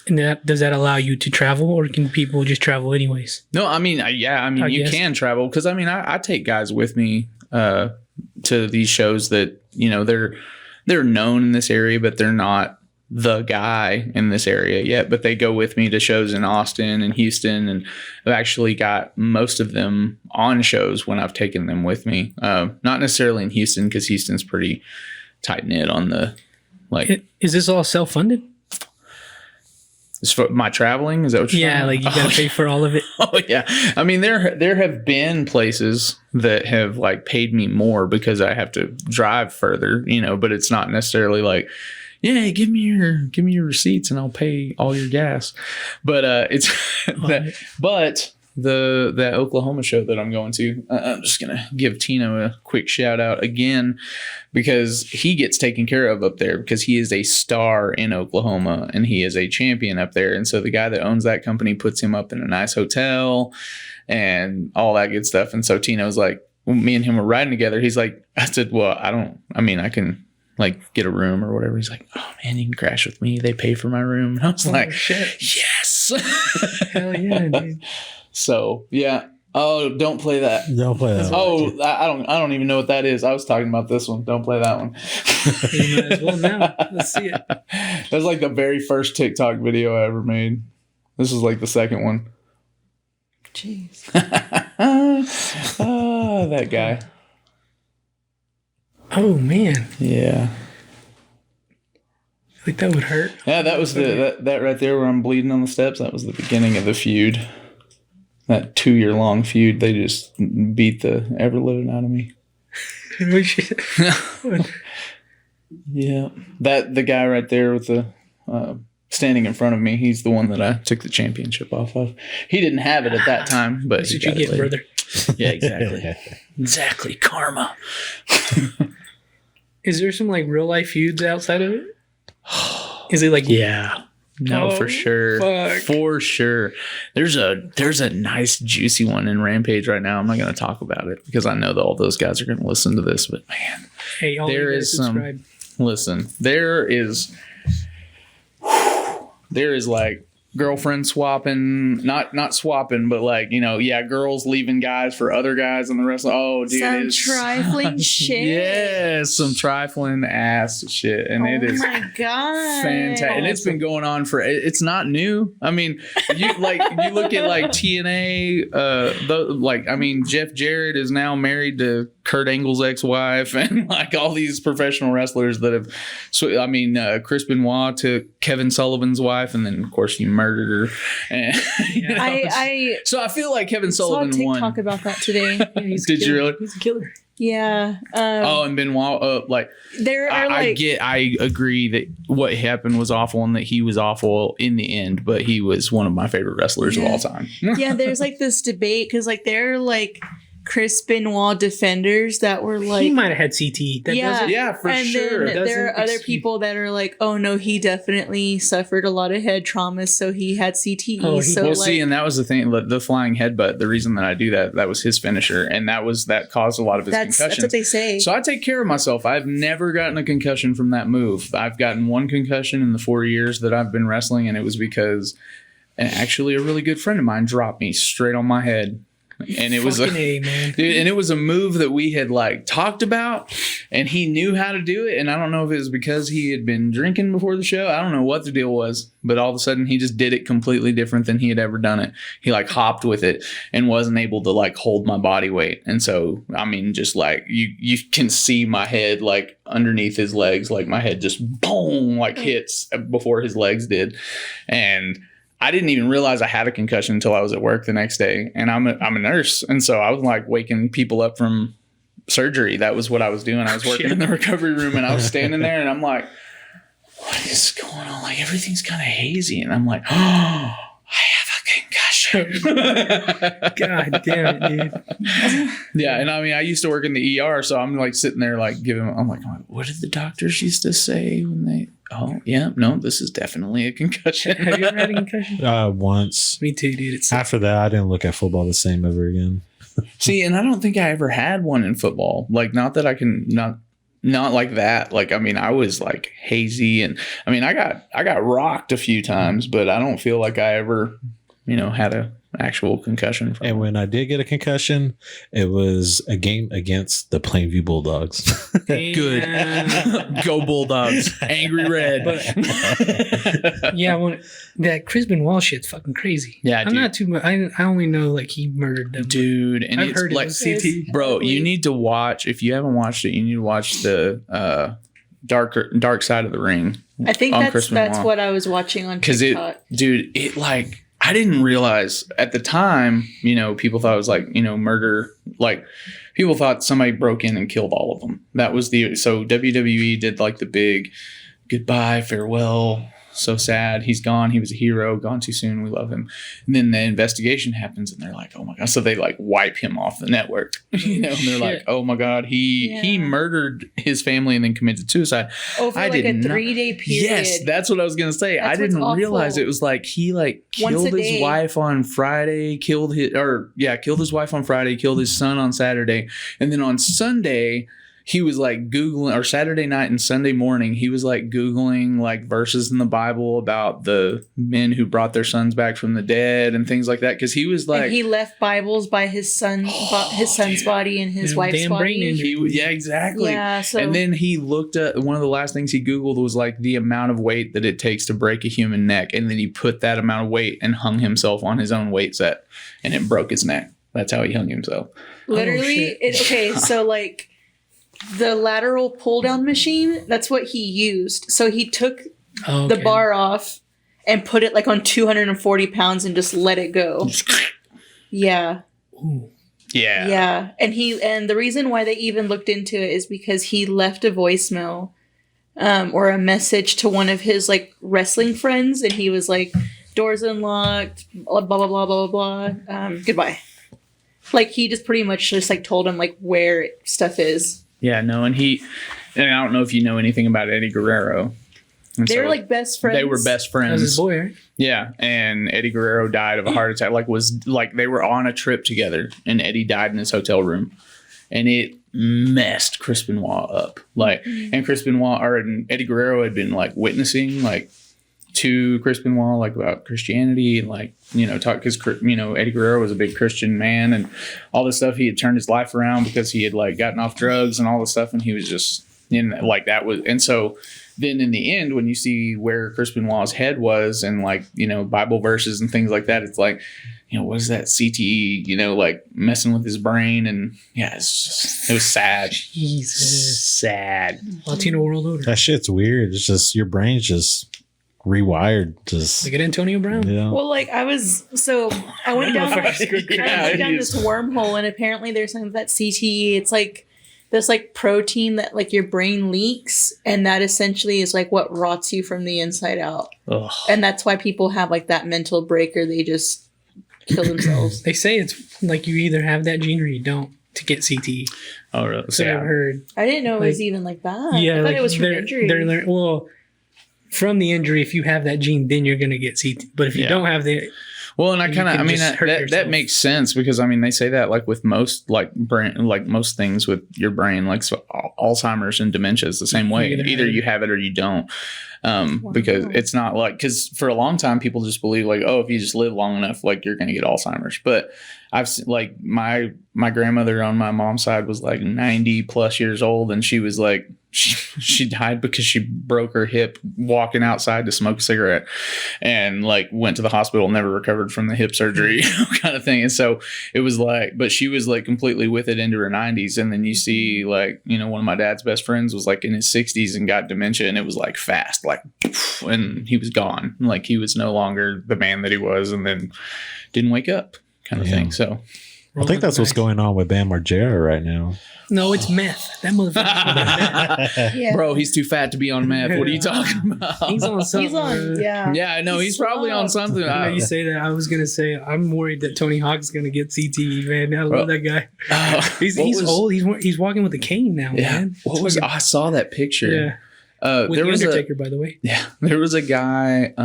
and does that allow you to travel, or can people just travel anyways? No, I mean, you can travel because I take guys with me to these shows that they're known in this area, but they're not the guy in this area yet. But they go with me to shows in Austin and Houston, and I've actually got most of them on shows when I've taken them with me. Not necessarily in Houston because Houston's pretty tight knit on the like. Is this all self-funded? Is for my traveling? Is that what you're saying? Like you gotta pay for all of it. Oh yeah. I mean, there have been places that have like paid me more because I have to drive further, but it's not necessarily like, yeah, give me your receipts and I'll pay all your gas. But that Oklahoma show that I'm going to, I'm just going to give Tino a quick shout out again because he gets taken care of up there because he is a star in Oklahoma and he is a champion up there. And so the guy that owns that company puts him up in a nice hotel and all that good stuff. And so Tino's like, when me and him were riding together, he's like, I said, well, I can like get a room or whatever. He's like, oh man, you can crash with me. They pay for my room. And I was like, shit. Yes. Hell yeah, dude. So yeah. Oh, don't play that. Don't play that. Oh, I don't even know what that is. I was talking about this one. Don't play that one. You might as well now. Let's see it. That was like the very first TikTok video I ever made. This was like the second one. Jeez. Oh, that guy. Oh man. Yeah. Like that would hurt. Yeah, that was that right there where I'm bleeding on the steps. That was the beginning of the feud. That 2-year-long feud. They just beat the ever living out of me. Yeah, the guy right there with the standing in front of me. He's the one that I took the championship off of. He didn't have it at that time, but that's what you get, brother. Yeah, exactly. Exactly, karma. Is there some like real life feuds outside of it? Is it like No, Oh, for sure. fuck. For sure. There's a nice juicy one in Rampage right now. I'm not going to talk about it because I know that all those guys are going to listen to this, but man, Hey, all there you is guys some subscribe. listen, there is like girlfriend swapping, not swapping, but like, girls leaving guys for other guys and the rest. Oh, dude, Some it's trifling shit. yeah, some trifling ass shit, and it is Oh my god. fantastic. And it's been going on it's not new. I mean, you look at like TNA, Jeff Jarrett is now married to Kurt Angle's ex-wife, and like all these professional wrestlers that have Chris Benoit took Kevin Sullivan's wife, and then of course you murdered her. And, I so I feel like Kevin saw a Sullivan TikTok won. about that today. Did you really? He's a killer. Yeah. And Benoit, there are I agree that what happened was awful and that he was awful in the end, but he was one of my favorite wrestlers of all time. yeah, there's like this debate because like they're like Chris Benoit defenders that were like He might have had CT. That yeah, doesn't- Yeah, for and sure. then there are Doesn't other excuse- people that are like, oh no, he definitely suffered a lot of head trauma, so he had CTE. Oh, so Well, like, see, and that was the thing, the flying headbutt. The reason that I do that was his finisher, and that caused a lot of his that's concussions. what they say. So I take care of myself. I've never gotten a concussion from that move. I've gotten one concussion in the 4 years that I've been wrestling, and it was because actually a really good friend of mine dropped me straight on my head. And it was Fucking A, man. dude, and it was a move that we had like talked about, and he knew how to do it. And I don't know if it was because he had been drinking before the show. I don't know what the deal was, but all of a sudden he just did it completely different than he had ever done it. He like hopped with it and wasn't able to like hold my body weight. And so, I mean, just like you can see my head like underneath his legs, like my head just boom, like hits before his legs did. And I didn't even realize I had a concussion until I was at work the next day, and I'm a nurse, and so I was like waking people up from surgery. That was what I was doing. I was working in the recovery room, and I was standing there, and I'm like, "What is going on? Like everything's kind of hazy," and I'm like, "Oh, I have a concussion." God damn it, dude. Yeah, and I mean, I used to work in the ER, so I'm like sitting there, like I'm like, what did the doctors used to say when they? Oh, yeah, no, this is definitely a concussion. Have you ever had a concussion? Once. Me too, dude. It's After that, I didn't look at football the same ever again. See, and I don't think I ever had one in football. Like, not that I can not like that. Like, I mean, I was like hazy, and I mean, I got rocked a few times, but I don't feel like I ever, had a actual concussion. From And when I did get a concussion, it was a game against the Plainview Bulldogs. Good. Go Bulldogs. Angry Red. yeah, when that Chris Benoit shit's fucking crazy. Yeah, I'm dude. not too. I only know like he murdered them. Dude, and I've it's heard like, it was CT. bro, you need to watch. If you haven't watched it, you need to watch the Dark Side of the Ring. I think on that's Chris Benoit. what I was watching on Because TikTok. it like, I didn't realize at the time, people thought it was like, murder. Like, people thought somebody broke in and killed all of them. That was so WWE did like the big goodbye, farewell. So sad. He's gone. He was a hero. Gone too soon. We love him. And then the investigation happens, and they're like, "Oh my god!" So they like wipe him off the network. And they're like, "Oh my god, he murdered his family and then committed suicide." Over I like did a not- 3-day period. Yes, that's what I was gonna say. That's I didn't what's realize awful. it was like he like Once killed a his day. wife on Friday, killed his wife on Friday, killed his son on Saturday, and then on Sunday he was like Googling, or Saturday night and Sunday morning, he was like Googling like verses in the Bible about the men who brought their sons back from the dead and things like that. Because he was like, and he left Bibles by his son's body and his Yeah, wife's damn brain body. injury. yeah, exactly. Yeah, so And then he looked at one of the last things he Googled was like the amount of weight that it takes to break a human neck. And then he put that amount of weight and hung himself on his own weight set, and it broke his neck. That's how he hung himself. literally, shit. so like the lateral pull down machine, that's what he used. So he took Oh, the okay. bar off and put it like on 240 pounds and just let it go. Yeah. Ooh. Yeah. Yeah. And the reason why they even looked into it is because he left a voicemail or a message to one of his like wrestling friends, and he was like, doors unlocked, blah blah blah blah blah blah. Goodbye. Like he just pretty much just like told him like where stuff is. Yeah, no, and I don't know if you know anything about Eddie Guerrero. And They so were like best friends. they were best That was his friends. boy, right? Yeah, and Eddie Guerrero died of a heart attack. They were on a trip together, and Eddie died in his hotel room, and it messed Chris Benoit up. And Chris Benoit and Eddie Guerrero had been like witnessing to Chris Benoit about Christianity and talk because Eddie Guerrero was a big Christian man and all this stuff. He had turned his life around because he had gotten off drugs and all this stuff, and he was just that was. And so then in the end, when you see where Chris Benoit's head was and Bible verses and things like that, it's what is that CTE, messing with his brain. And yeah, it was sad. Jesus. Sad. Latino world order. That shit's weird. It's just your brain's just rewired. Just Look at Antonio Brown. yeah. Well, I went down, I went down this wormhole, and apparently there's something that CTE. It's this protein that your brain leaks, and that essentially is what rots you from the inside out. Ugh. And that's why people have that mental break, or they just kill themselves. They say it's you either have that gene or you don't to get CTE. Oh, really? So I've heard. I didn't know it was even like that. Yeah, I thought it was from injury. From the injury, if you have that gene, then you're going to get CTE. But if you don't have the, well, and that that makes sense because they say that with most brain, most things with your brain, Alzheimer's and dementia is the same way. Either you have it or you don't. Because it's not because for a long time people just believe if you just live long enough, you're going to get Alzheimer's. But I've seen, my grandmother on my mom's side was 90 plus years old, and she was she died because she broke her hip walking outside to smoke a cigarette, and went to the hospital, never recovered from the hip surgery, kind of thing. And so it was but she was completely with it into her 90s. And then you see one of my dad's best friends was in his 60s and got dementia, and it was fast, and he was gone. He was no longer the man that he was, and then didn't wake up, kind of thing. So I think that's what's going on with Bam Margera right now. No, it's meth. That motherfucker. Meth. Yeah. Bro, he's too fat to be on meth. What are you talking about? He's on something. He's on, yeah. Yeah, I know. He's probably on something. Now you say that, I was gonna say I'm worried that Tony Hawk's gonna get CTE. Man, I love that guy. He's old. He's walking with a cane now. Yeah. Man. I saw that picture. Yeah. With there the was Undertaker, by the way. Yeah, there was a guy.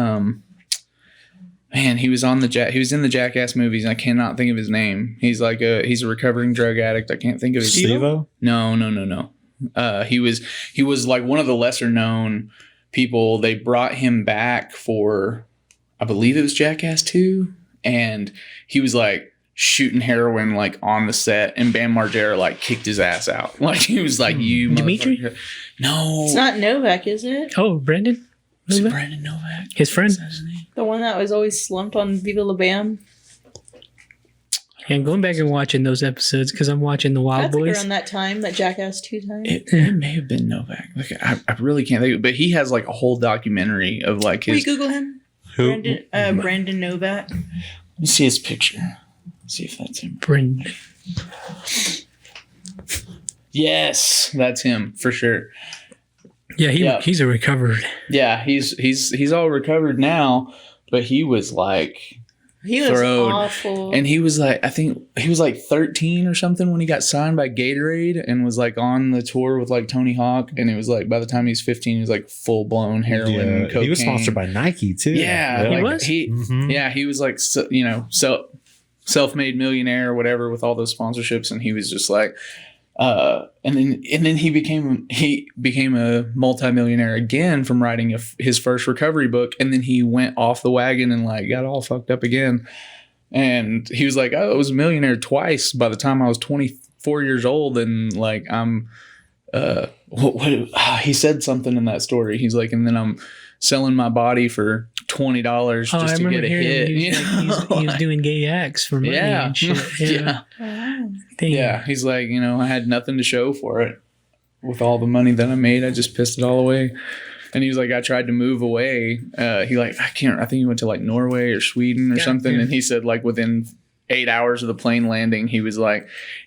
Man, he was in the Jackass movies, and I cannot think of his name. He's he's a recovering drug addict. I can't think of his name. Steve-O? No. He was one of the lesser known people. They brought him back for, I believe it was Jackass 2, and he was shooting heroin on the set, and Bam Margera kicked his ass out. He was you Dimitri? motherfucker. No, It's not Novak, is it? Oh, Brandon. Is it Brandon Novak? His friend. Is that his name? The one that was always slumped on Viva La Bam? Yeah, I'm going back and watching those episodes because I'm watching the Wild That's Boys. around that time, that Jackass 2 time. It may have been Novak. I really can't think of it, but he has a whole documentary of Will you his. Google him? Who? Brandon Novak. Let me see his picture. See if that's him. Brandon. Yes, that's him for sure. Yeah, he's a recovered. Yeah, he's all recovered now, but he was He was throwed. awful. And he was I think he was 13 or something when he got signed by Gatorade and was on the tour with Tony Hawk. And it was by the time he was 15, he was full blown heroin. Cocaine. He was sponsored by Nike too. Yeah, He was? Yeah, he was self-made millionaire or whatever with all those sponsorships, and he was just and then he became a multimillionaire again from writing his first recovery book, and then he went off the wagon and got all fucked up again, and he was I was a millionaire twice by the time I was 24 years old, and I'm he said something in that story. He's and then I'm selling my body for $20 just to get a hit. He was doing gay acts for money and shit. Yeah. Wow. Damn. Yeah, he's I had nothing to show for it. With all the money that I made, I just pissed it all away. And he was I tried to move away. I think he went to Norway or Sweden or something. Yeah. And he said within 8 hours of the plane landing, he was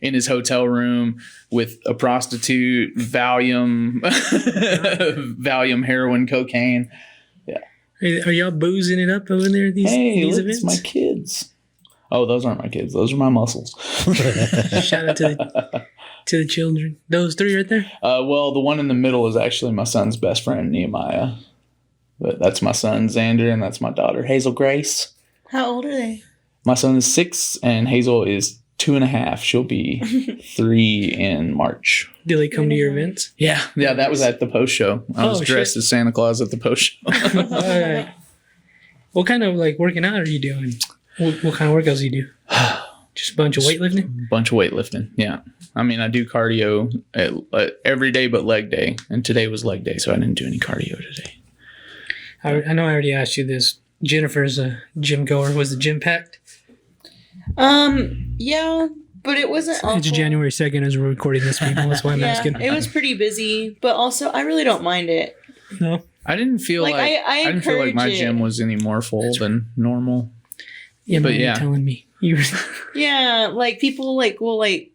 in his hotel room with a prostitute, Valium, heroin, cocaine. Yeah. Are y'all boozing it up over there at these events? It's my kids. Oh, those aren't my kids. Those are my muscles. Shout out to the children. Those three right there. Well, the one in the middle is actually my son's best friend, Nehemiah. But that's my son Xander, and that's my daughter Hazel Grace. How old are they? My son is 6, and Hazel is 2.5. She'll be 3 in March. Do they come to your events? Yeah, that was at the post show. I was dressed as Santa Claus at the post show. All right. What kind of like working out are you doing? What kind of workouts do you do? Just a bunch of weightlifting? Bunch of weightlifting, yeah. I mean, I do cardio every day but leg day. And today was leg day, so I didn't do any cardio today. I know I already asked you this. Jennifer's a gym goer. Was the gym packed? Yeah, but it wasn't awful. It's January 2nd as we're recording this, people. That's why I'm asking. It was pretty busy, but also I really don't mind it. No? I didn't feel like I didn't feel like my encourage gym it. was any more full than normal. Yeah, but but yeah. you're telling me. You Yeah, like people like will like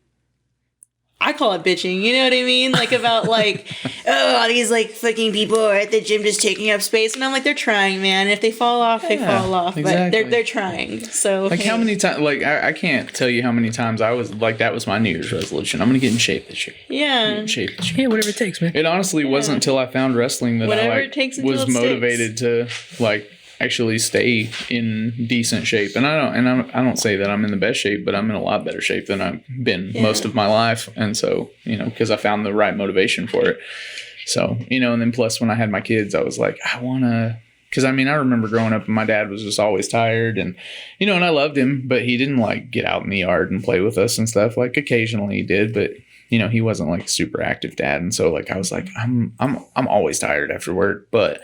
I call it bitching, you know what I mean? Like about like, oh, all these like fucking people are at the gym just taking up space, and I'm like, they're trying, man. If they fall off, they fall off, exactly. but they're trying. So Like how many times? Like I can't tell you how many times I was like that was my New Year's resolution. I'm gonna get in shape this year. Yeah, Get in shape this year. Yeah, whatever it takes, man. It honestly wasn't until I found wrestling that Whatever I it takes until was it sticks. motivated to like actually stay in decent shape. And I don't say that I'm in the best shape, but I'm in a lot better shape than I've been most of my life. And so, because I found the right motivation for it. So, and then plus when I had my kids, I was like, I want to, because I remember growing up and my dad was just always tired and, and I loved him, but he didn't like get out in the yard and play with us and stuff. Like occasionally he did, but he wasn't like super active dad. And so like, I was like, I'm always tired after work, but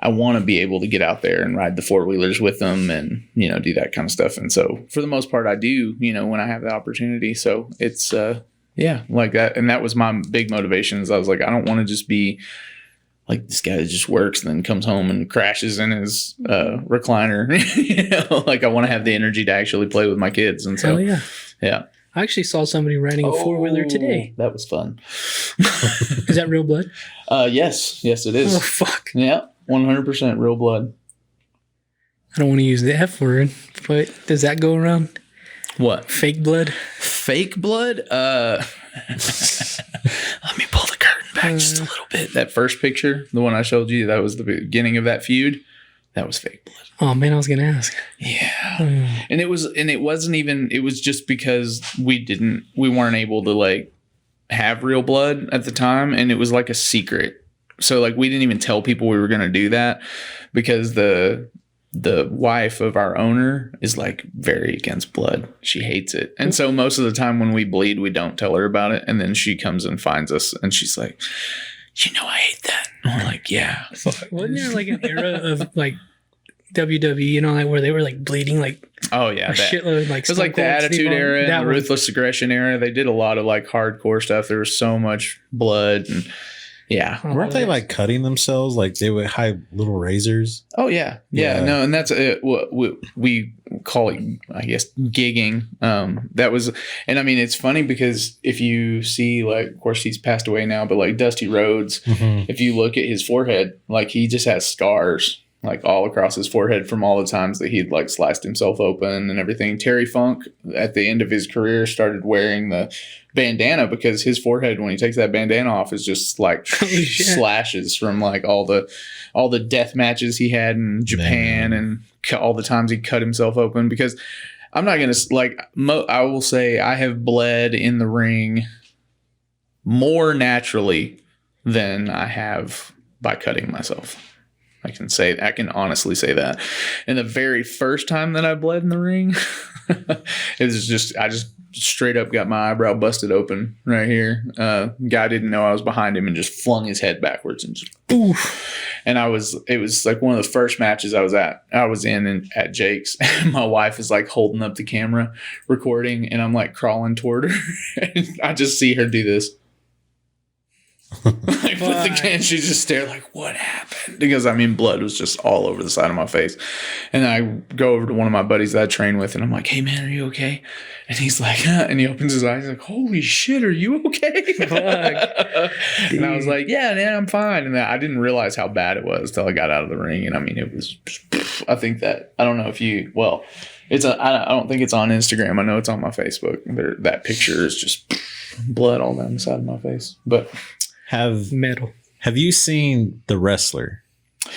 I want to be able to get out there and ride the 4-wheelers with them and, do that kind of stuff. And so for the most part, I do, when I have the opportunity. So it's, like that. And that was my big motivation is I was like, I don't want to just be like this guy that just works and then comes home and crashes in his recliner. Like I want to have the energy to actually play with my kids. And so, yeah. I actually saw somebody riding a 4-wheeler today. That was fun. Is that real blood? Yes, it is. Oh, fuck. Yeah. 100% real blood. I don't want to use the F word, but does that go around? What? Fake blood? Fake blood? Let me pull the curtain back just a little bit. That first picture, the one I showed you, that was the beginning of that feud. That was fake blood. Oh man, I was gonna ask. Yeah. And it wasn't even, it was just because we weren't able to like have real blood at the time, and it was like a secret. So like we didn't even tell people we were going to do that because the wife of our owner is like very against blood. She hates it. And so most of the time when we bleed, we don't tell her about it. And then she comes and finds us and she's like, I hate that. And we're like, yeah. Wasn't there like an era of like WWE, like where they were like bleeding like oh yeah, a shitload, like it was like the Attitude Era and the Ruthless Aggression Era. They did a lot of like hardcore stuff. There was so much blood and yeah. Weren't they like cutting themselves? Like they would hide little razors? Oh, yeah. Yeah. No, and that's what we call it, I guess, gigging. That was, and it's funny because if you see, like, of course, he's passed away now, but like Dusty Rhodes, if you look at his forehead, like he just has scars like all across his forehead from all the times that he'd like sliced himself open and everything. Terry Funk at the end of his career started wearing the bandana because his forehead, when he takes that bandana off, is just like slashes from like all the death matches he had in Japan and all the times he cut himself open. Because I'm not going to like, I will say I have bled in the ring more naturally than I have by cutting myself. I can honestly say that. And the very first time that I bled in the ring, it was just, I just straight up got my eyebrow busted open right here. Guy didn't know I was behind him and just flung his head backwards and just oof. And it was like one of the first matches I was in at Jake's. And my wife is like holding up the camera recording and I'm like crawling toward her. And I just see her do this. Like put the can, she just stared like, what happened? Because blood was just all over the side of my face. And I go over to one of my buddies that I train with and I'm like, hey man, are you okay? And he's like, and he opens his eyes like, holy shit, are you okay? And I was like, yeah, man, I'm fine. And I didn't realize how bad it was till I got out of the ring. And it was, I think that, I don't know if you, well, I don't think it's on Instagram. I know it's on my Facebook. That picture is just blood all down the side of my face. But metal. Have you seen The Wrestler?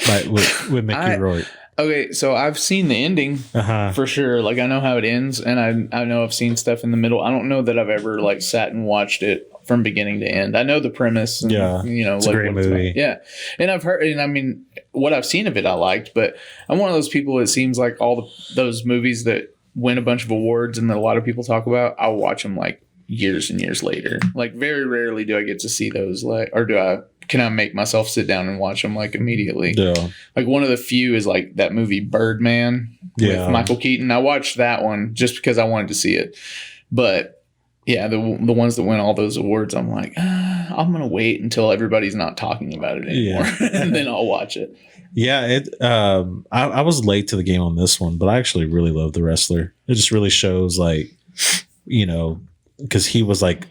with Mickey Rourke. Okay, so I've seen the ending for sure. Like I know how it ends, and I know I've seen stuff in the middle. I don't know that I've ever like sat and watched it from beginning to end. I know the premise. And, it's a great movie. Yeah, and I've heard, and I mean, what I've seen of it, I liked. But I'm one of those people. It seems like those movies that win a bunch of awards and that a lot of people talk about, I'll watch them like years and years later. Like very rarely do I get to see those. Can I make myself sit down and watch them like immediately? Yeah. Like one of the few is like that movie Birdman with Michael Keaton. I watched that one just because I wanted to see it. But yeah, the ones that win all those awards, I'm like, I'm gonna wait until everybody's not talking about it anymore, and then I'll watch it. Yeah, I was late to the game on this one, but I actually really love The Wrestler. It just really shows like, because he was like,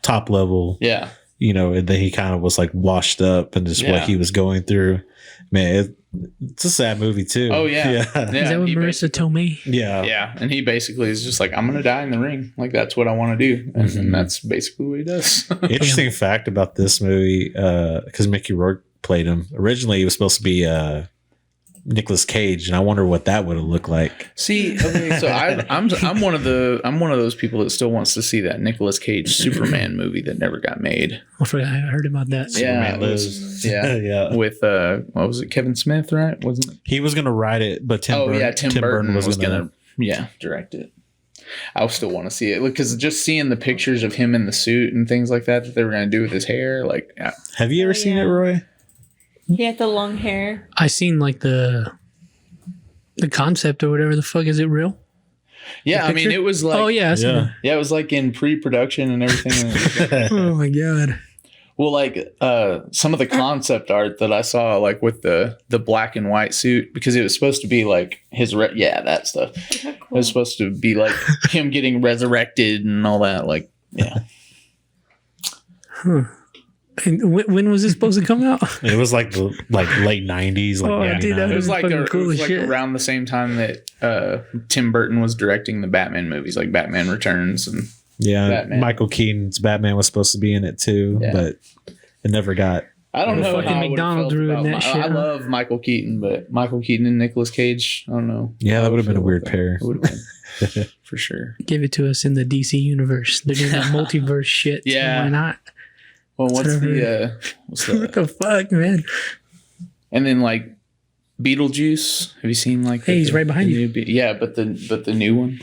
top level. Yeah. And then he kind of was like washed up and just what he was going through. Man, it's a sad movie too. Oh yeah. Is that what Marissa Tomei? Yeah. Yeah. And he basically is just like, I'm going to die in the ring. Like that's what I want to do. And that's basically what he does. Interesting fact about this movie, because Mickey Rourke played him. Originally, he was supposed to be Nicolas Cage, and I wonder what that would have looked like. See, okay, so I'm one of those people that still wants to see that Nicolas Cage Superman movie that never got made. I heard about that. Yeah, Yeah. With what was it, Kevin Smith, right? Wasn't it? He was gonna write it, but Tim Burton was gonna direct it. I still want to see it because just seeing the pictures of him in the suit and things like that they were gonna do with his hair, like. Yeah. Have you ever seen it, Roy? He had the long hair. I seen like the concept or whatever the fuck. Is it real? Yeah, I mean it was like it was like in pre-production and everything. Oh my god. Well, like some of the concept art that I saw, like with the black and white suit, because it was supposed to be like his that stuff. Cool. It was supposed to be like him getting resurrected and all that. Like, yeah. Huh. And when was this supposed to come out? It was like the late 90s. Dude, it was like shit. around the same time that Tim Burton was directing the Batman movies, like Batman Returns and Batman. Michael Keaton's Batman was supposed to be in it too, but it never got. I don't know. Fucking McDonald's ruined that shit. I love Michael Keaton, but Michael Keaton and Nicolas Cage, I don't know. Yeah, that would have been a weird pair. It would have been for sure. Give it to us in the DC universe. They're doing that multiverse shit. Yeah, so why not? Well, what's what the fuck, man? And then like Beetlejuice. Have you seen like? Hey, he's right behind you. But the new one.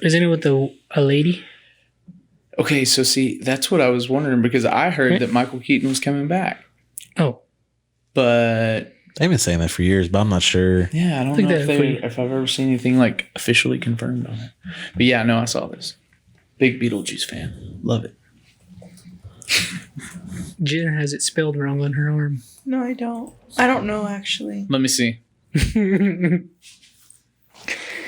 Isn't it with a lady? Okay, so see, that's what I was wondering because I heard that Michael Keaton was coming back. Oh, but they've been saying that for years, but I'm not sure. Yeah, I don't know if I've ever seen anything like officially confirmed on it. But yeah, no, I saw this. Big Beetlejuice fan. Love it. Jen has it spelled wrong on her arm. No, I don't. I don't know, actually. Let me see. No,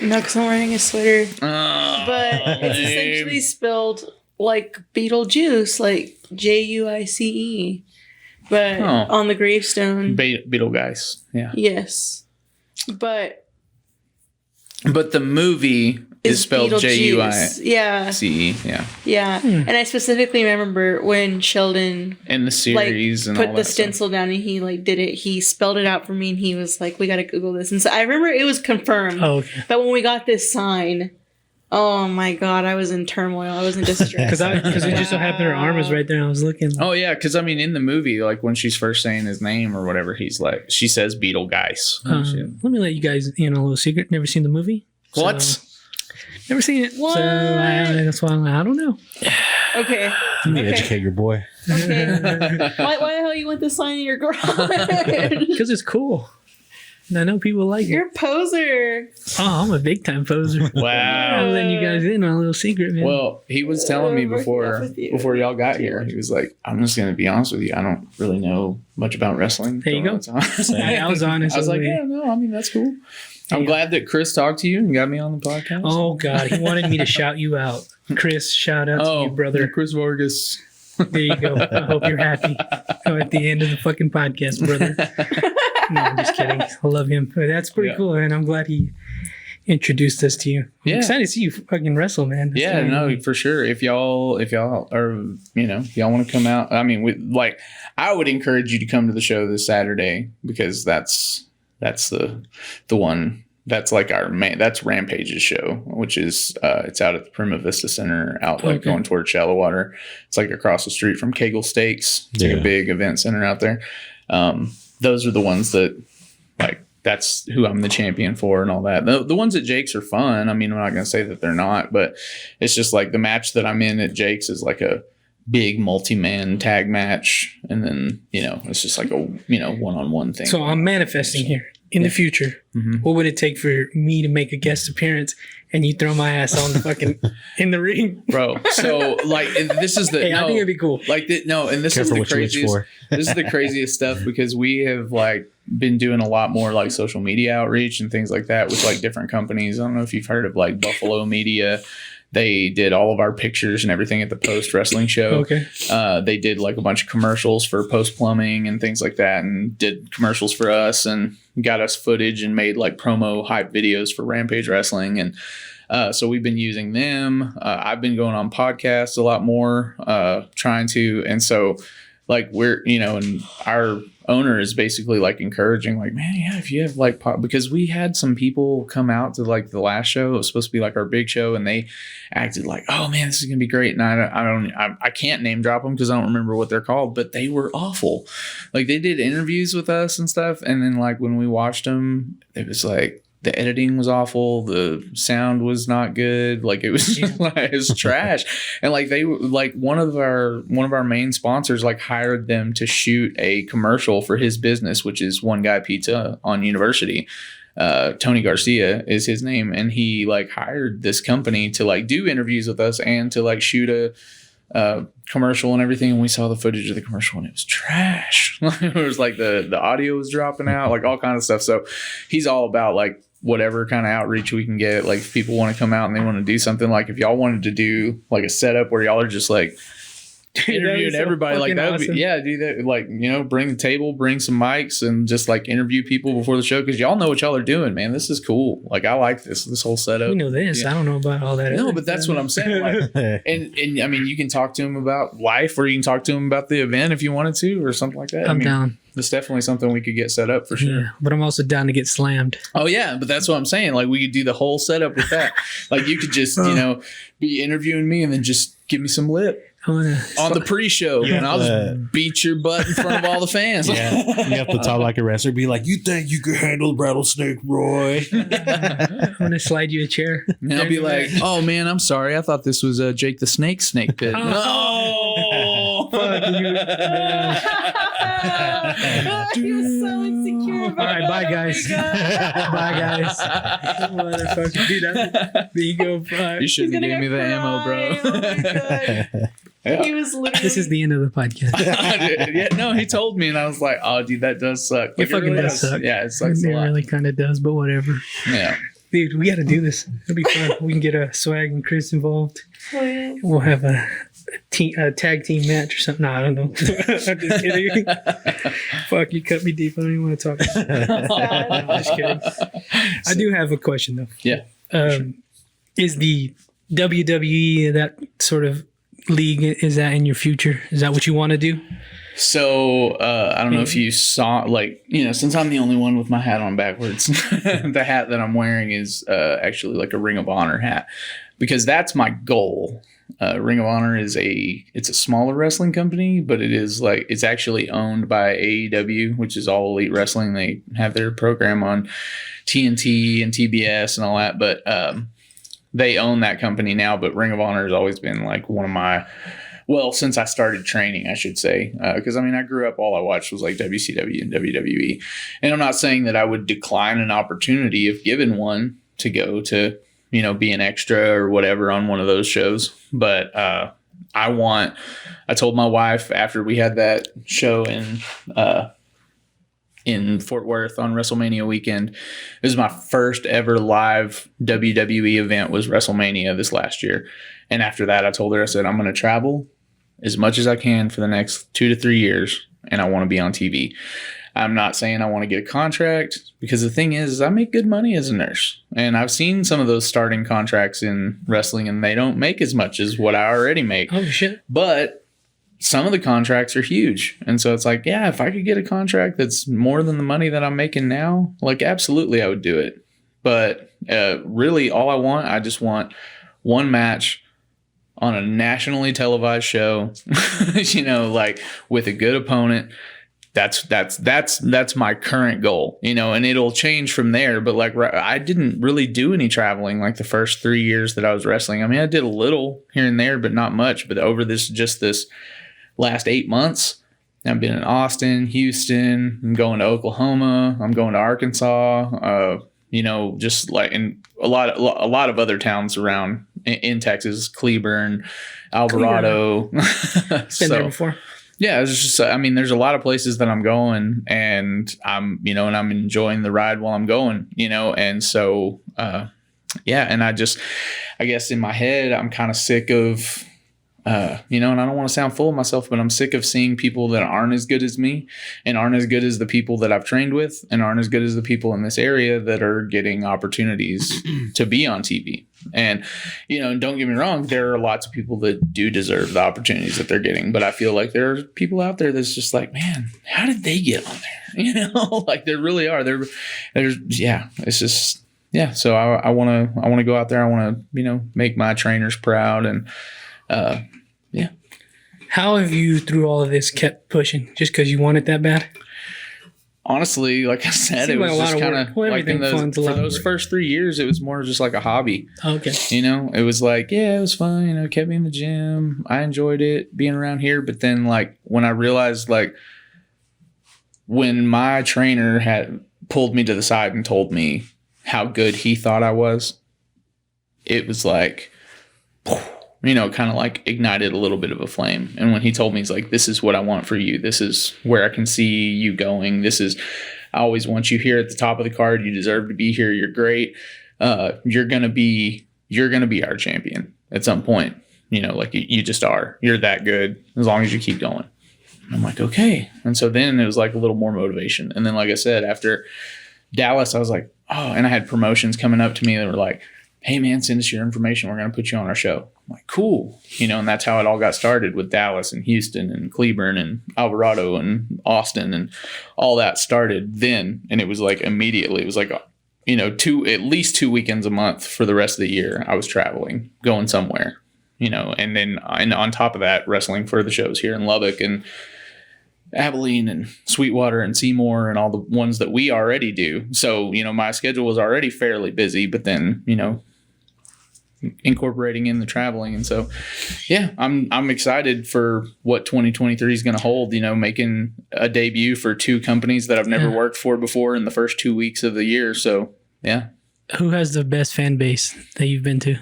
because I'm wearing a sweater. But it's essentially spelled like Beetlejuice, like Juice. But on the gravestone. Beetlegeist. Yeah. Yes. But the movie is spelled Juice. Yeah. CE. Yeah. Yeah. And I specifically remember when Sheldon in the series and put all the that stencil down and he did it. He spelled it out for me and he was like, "We got to Google this." And so I remember it was confirmed. Oh, okay. But when we got this sign, oh my god, I was in turmoil. I was in distress. Because it just so happened her arm was right there and I was looking. Oh yeah, because I mean in the movie, like when she's first saying his name or whatever, he's like, she says Beetlegeist. Let me let you guys in a little secret. Never seen the movie. What? So, never seen it. What? So that's why I don't know. Okay. You need to educate your boy. Okay. Why the hell you want this sign in your garage? Because it's cool. And I know people like You're it. a poser. Oh, I'm a big time poser. Wow. I'm letting you guys in on a little secret, man. Well, he was telling me before y'all got here, he was like, "I'm just gonna be honest with you. I don't really know much about wrestling." There you go. I was honest. I was like, "Yeah, no, I mean that's cool." I'm glad that Chris talked to you and got me on the podcast. Oh God, he wanted me to shout you out, Chris. Shout out to you, brother. Chris Vargas. There you go. I hope you're happy at the end of the fucking podcast, brother. No, I'm just kidding. I love him. But that's pretty cool, and I'm glad he introduced us to you. I'm excited to see you fucking wrestle, man. For sure. If y'all are, if y'all want to come out, I mean, I would encourage you to come to the show this Saturday, because that's the one. That's like that's Rampage's show, which is it's out at the Prima Vista Center, out going toward Shallow Water. It's like across the street from Kegel Steaks. It's like a big event center out there. Those are the ones that that's who I'm the champion for and all that. The ones at Jake's are fun. I mean, I'm not going to say that they're not, but it's just like the match that I'm in at Jake's is like a big multi-man tag match. And then, it's just like a, one-on-one thing. So I'm manifesting here. In the future, what would it take for me to make a guest appearance and you throw my ass on the fucking in the ring, bro? So and this is the. Hey, I think it'd be cool. And this Careful is the craziest. This is the craziest stuff, because we have been doing a lot more social media outreach and things like that with different companies. I don't know if you've heard of Buffalo Media. They did all of our pictures and everything at the Post Wrestling Show. Okay. They did a bunch of commercials for Post Plumbing and things like that, and did commercials for us and got us footage and made promo hype videos for Rampage Wrestling. And so we've been using them. I've been going on podcasts a lot more, trying to. And so we're, and our owner is basically encouraging, man, yeah, if you have because we had some people come out to the last show. It was supposed to be our big show, and they acted oh man, this is gonna be great. And I can't name drop them because I don't remember what they're called, but they were awful. They did interviews with us and stuff, and then when we watched them, it was the editing was awful. The sound was not good. It was it was trash. And they one of our main sponsors hired them to shoot a commercial for his business, which is One Guy Pizza on University. Tony Garcia is his name, and he hired this company to do interviews with us and to shoot a commercial and everything. And we saw the footage of the commercial, and it was trash. It was the audio was dropping out, all kinds of stuff. So he's all about whatever kind of outreach we can get. If people want to come out and they want to do something, if y'all wanted to do a setup where y'all are just interviewing everybody, that would awesome. Be do that. Bring the table, bring some mics, and just interview people before the show, because y'all know what y'all are doing, man. This is cool. I like this whole setup. We know this. I don't know about all that. No, but that's what I'm saying. And I mean, you can talk to him about life, or you can talk to him about the event if you wanted to, or something like that. I'm down. It's definitely something we could get set up for sure. Yeah, but I'm also down to get slammed. Oh yeah, but that's what I'm saying. We could do the whole setup with that. You could just be interviewing me and then just give me some lip on the pre-show, and I'll just beat your butt in front of all the fans. Yeah, you have to talk like a wrestler. Be like, you think you can handle Rattlesnake Roy? I'm gonna slide you a chair. And I'll be like, oh man, I'm sorry. I thought this was Jake the Snake Pit. Oh, fuck you. He was so insecure about all right, bye guys. Bye guys. Motherfucker, dude, there you go. You shouldn't have gave me the ammo, bro. Oh my God. Yeah. He was literally. This is the end of the podcast. Yeah, no, he told me, and I was like, "Oh, dude, that does suck." It fucking really does suck. Yeah, it sucks a lot. It really kind of does, but whatever. Yeah, dude, we got to do this. It'll be fun. We can get a Swag and Chris involved. Oh yeah. We'll have a tag team match or something. No, I don't know. I'm just kidding. Fuck, you cut me deep. I don't even want to talk. I'm just kidding. I do have a question though. Yeah. Sure. Is the WWE that sort of league, is that in your future? Is that what you want to do? So I don't know if you saw, since I'm the only one with my hat on backwards, the hat that I'm wearing is actually a Ring of Honor hat, because that's my goal. Ring of Honor it's a smaller wrestling company, but it is it's actually owned by AEW, which is All Elite Wrestling. They have their program on TNT and TBS and all that, but they own that company now. But Ring of Honor has always been one of my, since I started training, I should say, because I grew up, all I watched was WCW and WWE, and I'm not saying that I would decline an opportunity if given one to go to be an extra or whatever on one of those shows. But I told my wife after we had that show in Fort Worth on WrestleMania weekend, it was my first ever live WWE event, was WrestleMania this last year. And after that, I told her, I said, I'm going to travel as much as I can for the next 2 to 3 years, and I want to be on TV. I'm not saying I want to get a contract, because the thing is I make good money as a nurse. And I've seen some of those starting contracts in wrestling, and they don't make as much as what I already make. Oh, shit. But some of the contracts are huge. And so it's like, yeah, if I could get a contract that's more than the money that I'm making now, like, absolutely I would do it. But really all I just want one match on a nationally televised show, like with a good opponent. That's my current goal, and it'll change from there. But like, I didn't really do any traveling like the first 3 years that I was wrestling. I mean, I did a little here and there, but not much. But over this last 8 months, I've been in Austin, Houston, I'm going to Oklahoma, I'm going to Arkansas, just like in a lot of other towns around in Texas, Cleburne, Alvarado. Been there before. Yeah, it's just, there's a lot of places that I'm going, and I'm enjoying the ride while I'm going, and so, and I guess in my head, I'm kind of sick of, and I don't want to sound full of myself, but I'm sick of seeing people that aren't as good as me and aren't as good as the people that I've trained with and aren't as good as the people in this area that are getting opportunities to be on TV. And, don't get me wrong, there are lots of people that do deserve the opportunities that they're getting. But I feel like there are people out there that's just like, man, how did they get on there? Like there really are. It's just, So I want to go out there. I want to, make my trainers proud. And, How have you, through all of this, kept pushing? Just because you want it that bad? Honestly, like I said, it was just kind of like for those first 3 years, it was more just like a hobby. Okay. It was like, it was fun. It kept me in the gym. I enjoyed it being around here. But then like when I realized, like when my trainer had pulled me to the side and told me how good he thought I was, it was like, kind of like ignited a little bit of a flame. And when he told me, he's like, this is what I want for you. This is where I can see you going. I always want you here at the top of the card. You deserve to be here. You're great. You're going to be our champion at some point. Like you just are. You're that good as long as you keep going. And I'm like, okay. And so then it was like a little more motivation. And then, like I said, after Dallas, I was like, oh, and I had promotions coming up to me that were like, hey man, send us your information. We're going to put you on our show. I'm like, cool. And that's how it all got started with Dallas and Houston and Cleburne and Alvarado and Austin, and all that started then. And it was like immediately, it was like, at least 2 weekends a month for the rest of the year. I was traveling, going somewhere, and then on top of that, wrestling for the shows here in Lubbock and Abilene and Sweetwater and Seymour and all the ones that we already do. So, my schedule was already fairly busy, but then, incorporating in the traveling. And so, I'm excited for what 2023 is going to hold, making a debut for two companies that I've never worked for before in the first 2 weeks of the year. So, yeah. Who has the best fan base that you've been to?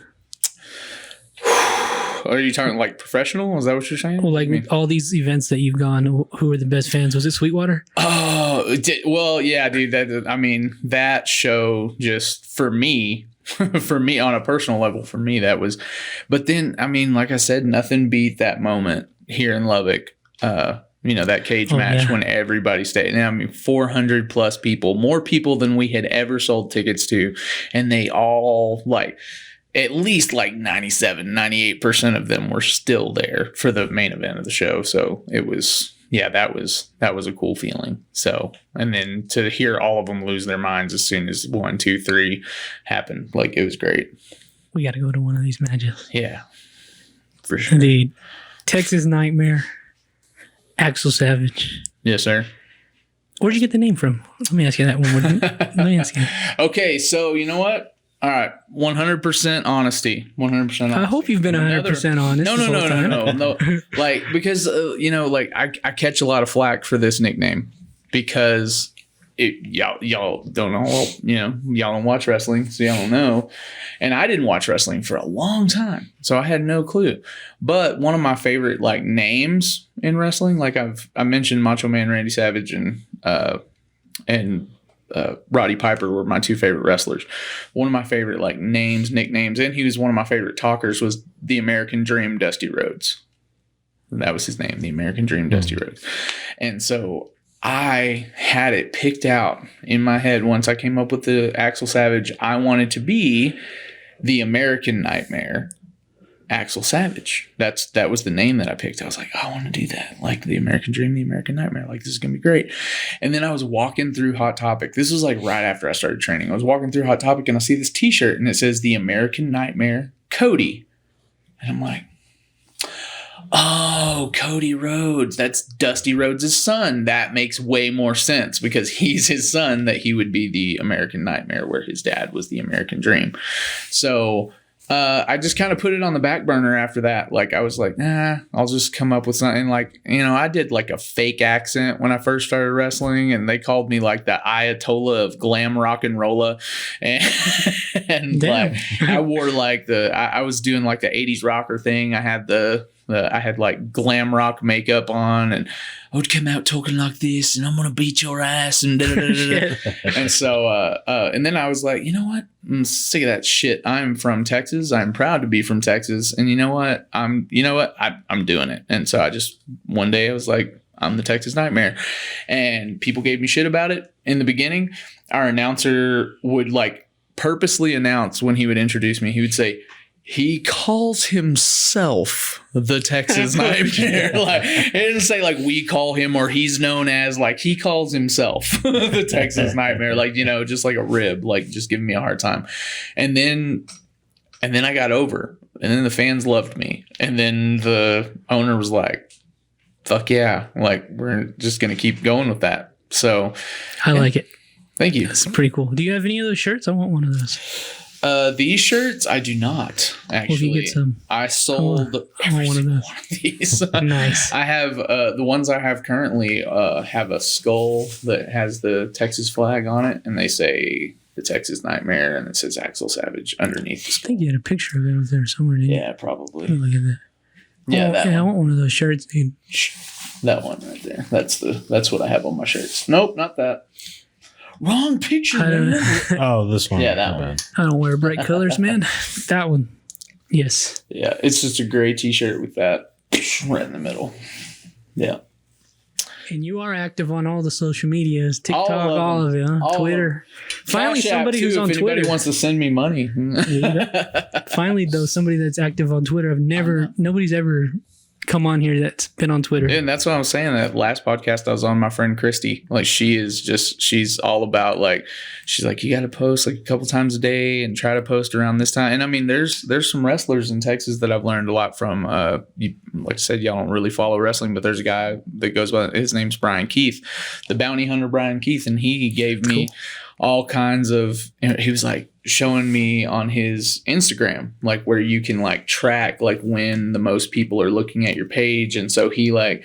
Are you talking like professional? Is that what you're saying? Well, like all these events that you've gone, who are the best fans? Was it Sweetwater? Oh, well, yeah, dude. That show just for me, on a personal level, for me, that was. But then, like I said, nothing beat that moment here in Lubbock. That cage match when everybody stayed. And 400 plus people, more people than we had ever sold tickets to, and they all like. At least like 97, 98% of them were still there for the main event of the show. So it was, that was a cool feeling. So, and then to hear all of them lose their minds as soon as 1, 2, 3 happened, like it was great. We got to go to one of these matches. Yeah, for sure. The Texas Nightmare, Axel Savage. Yes, sir. Where'd you get the name from? Let me ask you that one more. Let me ask you. Okay, so you know what? All right, 100% honesty. 100% honesty. I hope you've been 100% honest. No. Like, because, I catch a lot of flack for this nickname because y'all don't know, y'all don't watch wrestling, so y'all don't know. And I didn't watch wrestling for a long time, so I had no clue. But one of my favorite, like, names in wrestling, like I mentioned Macho Man Randy Savage and Roddy Piper were my two favorite wrestlers. One of my favorite like nicknames, and he was one of my favorite talkers, was the American Dream, Dusty Rhodes. That was his name, the American Dream, Dusty Rhodes. And so I had it picked out in my head once I came up with the Axel Savage. I wanted to be the American Nightmare, Axel Savage. That was the name that I picked. I was like, I want to do that. Like the American Dream, the American Nightmare. Like, this is going to be great. And then I was walking through Hot Topic. This was like right after I started training. I was walking through Hot Topic and I see this t-shirt and it says the American Nightmare Cody. And I'm like, oh, Cody Rhodes. That's Dusty Rhodes' son. That makes way more sense because he's his son, that he would be the American Nightmare where his dad was the American Dream. So I just kind of put it on the back burner after that. Like, I was like, I'll just come up with something. Like, I did like a fake accent when I first started wrestling, and they called me like the Ayatollah of glam rock and rolla. And like, I wore like I was doing like the 80s rocker thing. I had I had like glam rock makeup on, and I would come out talking like this, and I'm gonna beat your ass, and and so and then I was like, you know what? I'm sick of that shit. I'm from Texas. I'm proud to be from Texas, and you know what? I'm doing it. And so I just one day I was like, I'm the Texas Nightmare, and people gave me shit about it in the beginning. Our announcer would like purposely announce when he would introduce me. He would say, he calls himself the Texas Nightmare. Like, it didn't say like we call him or he's known as, like he calls himself the Texas Nightmare. Like, just like a rib, like just giving me a hard time. And then I got over, and then the fans loved me. And then the owner was like, fuck yeah. Like, we're just going to keep going with that. So I like it. Thank you. That's pretty cool. Do you have any of those shirts? I want one of those. These shirts, I do not actually. Well, if you get some, I sold I want one of those. one of these. Nice. I have the ones I have currently have a skull that has the Texas flag on it, and they say the Texas Nightmare, and it says Axel Savage underneath the skull. I think you had a picture of it up there somewhere. Didn't Yeah, probably. you? Look at that. Yeah, I want one of those shirts, dude. that one right there. That's what I have on my shirts. Nope, not that. Wrong picture, man. Oh, this one. Yeah, that one. I don't wear bright colors, man. That one. Yes. Yeah, it's just a gray t-shirt with that right in the middle. Yeah. And you are active on all the social medias, TikTok, All of all of it, huh? All Twitter. Finally, Cash App, somebody too, who's on if anybody Twitter. wants to send me money. Finally, though, somebody that's active on Twitter. Nobody's ever come on here that's been on Twitter. Yeah, and that's what I was saying. That last podcast I was on, my friend Christy, like she's all about like, she's like, you got to post like a couple times a day and try to post around this time. And I mean, there's some wrestlers in Texas that I've learned a lot from. Like I said, y'all don't really follow wrestling, but there's a guy that goes by, his name's Brian Keith, the bounty hunter Brian Keith, and he gave me all kinds of, he was like showing me on his Instagram, like where you can like track like when the most people are looking at your page. And so he like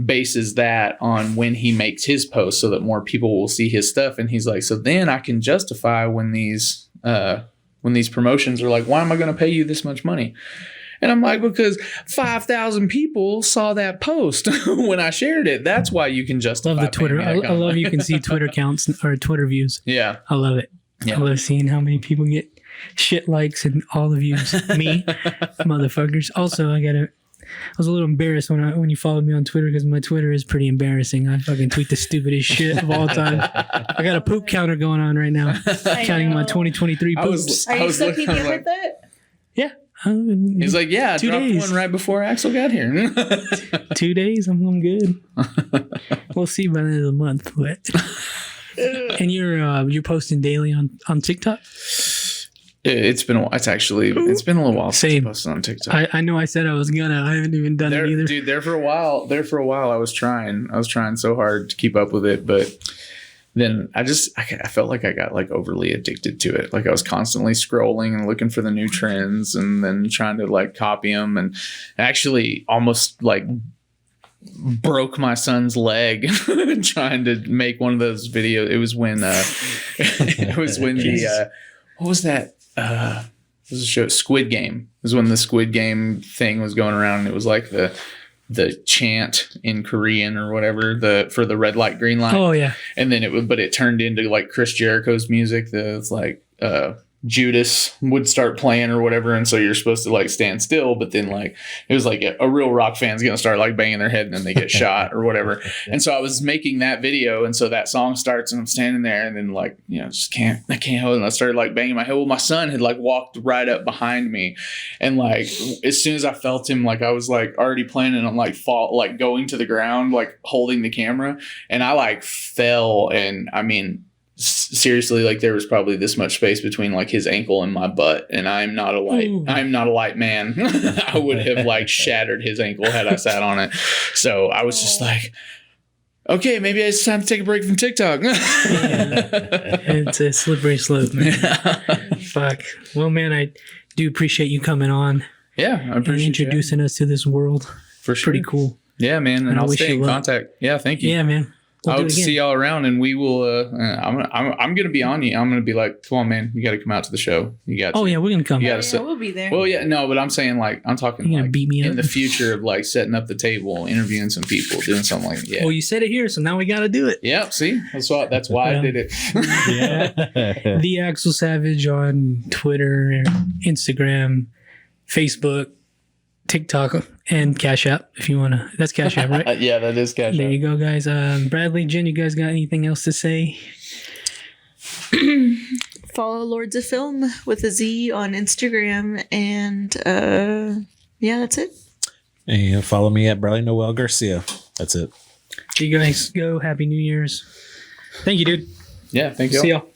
bases that on when he makes his post so that more people will see his stuff. And he's like, so then I can justify when these promotions are like, why am I going to pay you this much money? And I'm like, because 5,000 people saw that post when I shared it. That's why you can justify. Love the Twitter. I love you can see Twitter counts or Twitter views. Yeah. I love it. Yeah. I love seeing how many people get shit likes and all the views. Me, motherfuckers. Also, I was a little embarrassed when you followed me on Twitter because my Twitter is pretty embarrassing. I fucking tweet the stupidest shit of all time. I got a poop counter going on right now, counting my 2023 poops. Are you still keeping with that? Yeah. He's like, yeah, I 2 dropped days. one right before Axel got here. 2 days, I'm good. We'll see by the end of the month. But and you're posting daily on TikTok? It's been a while. It's been a little while since I Same. posted on TikTok. I know I said I was gonna. I haven't even done it either. Dude, there for a while I was trying so hard to keep up with it, but then I felt like I got like overly addicted to it. Like I was constantly scrolling and looking for the new trends and then trying to like copy them, and actually almost like broke my son's leg trying to make one of those videos. It was when what was that? It was a show, Squid Game. It was when the Squid Game thing was going around, and it was like the chant in Korean or whatever for the red light, green light. Oh yeah. And then it turned into like Chris Jericho's music. That's like Judas would start playing or whatever, and so you're supposed to like stand still, but then like it was like a real rock fan's gonna start like banging their head and then they get shot or whatever. And so I was making that video, and so that song starts and I'm standing there and then like, you know, I can't hold it, and I started like banging my head. Well, my son had like walked right up behind me, and like as soon as I felt him, like I was like already planning on like going to the ground, like holding the camera, and I like fell, and I mean seriously, like there was probably this much space between like his ankle and my butt, and I'm not a light man. I would have like shattered his ankle had I sat on it. So I was just like, okay, maybe it's time to take a break from TikTok. It's a slippery slope, man. Fuck. Well, man, I do appreciate you coming on. Yeah, I appreciate and introducing us to this world. For sure. Pretty cool. Yeah, man, and I'll stay in contact. Yeah, thank you. Yeah, man. I hope to see y'all around, and we will. I'm gonna be on you. I'm gonna be like, come on, man, you got to come out to the show. You got. Oh yeah, we're gonna come. You Yeah, we'll be there. Well, yeah, no, but I'm saying like I'm talking You're gonna like beat me in up the future of like setting up the table, interviewing some people, doing something like that. Yeah. Well, you said it here, so now we got to do it. Yeah. See, that's why I did it. Yeah. The Axel Savage on Twitter, Instagram, Facebook, TikTok, and Cash App if you want to. That's Cash App, right? Yeah, that is Cash App. There you go, guys. Bradley, Jen, you guys got anything else to say? Follow Lords of Film with a Z on Instagram, and yeah, that's it. And follow me at Bradley Noel Garcia. That's it. There you guys go. Happy New Year's. Thank you, dude. Yeah, thank you. See y'all.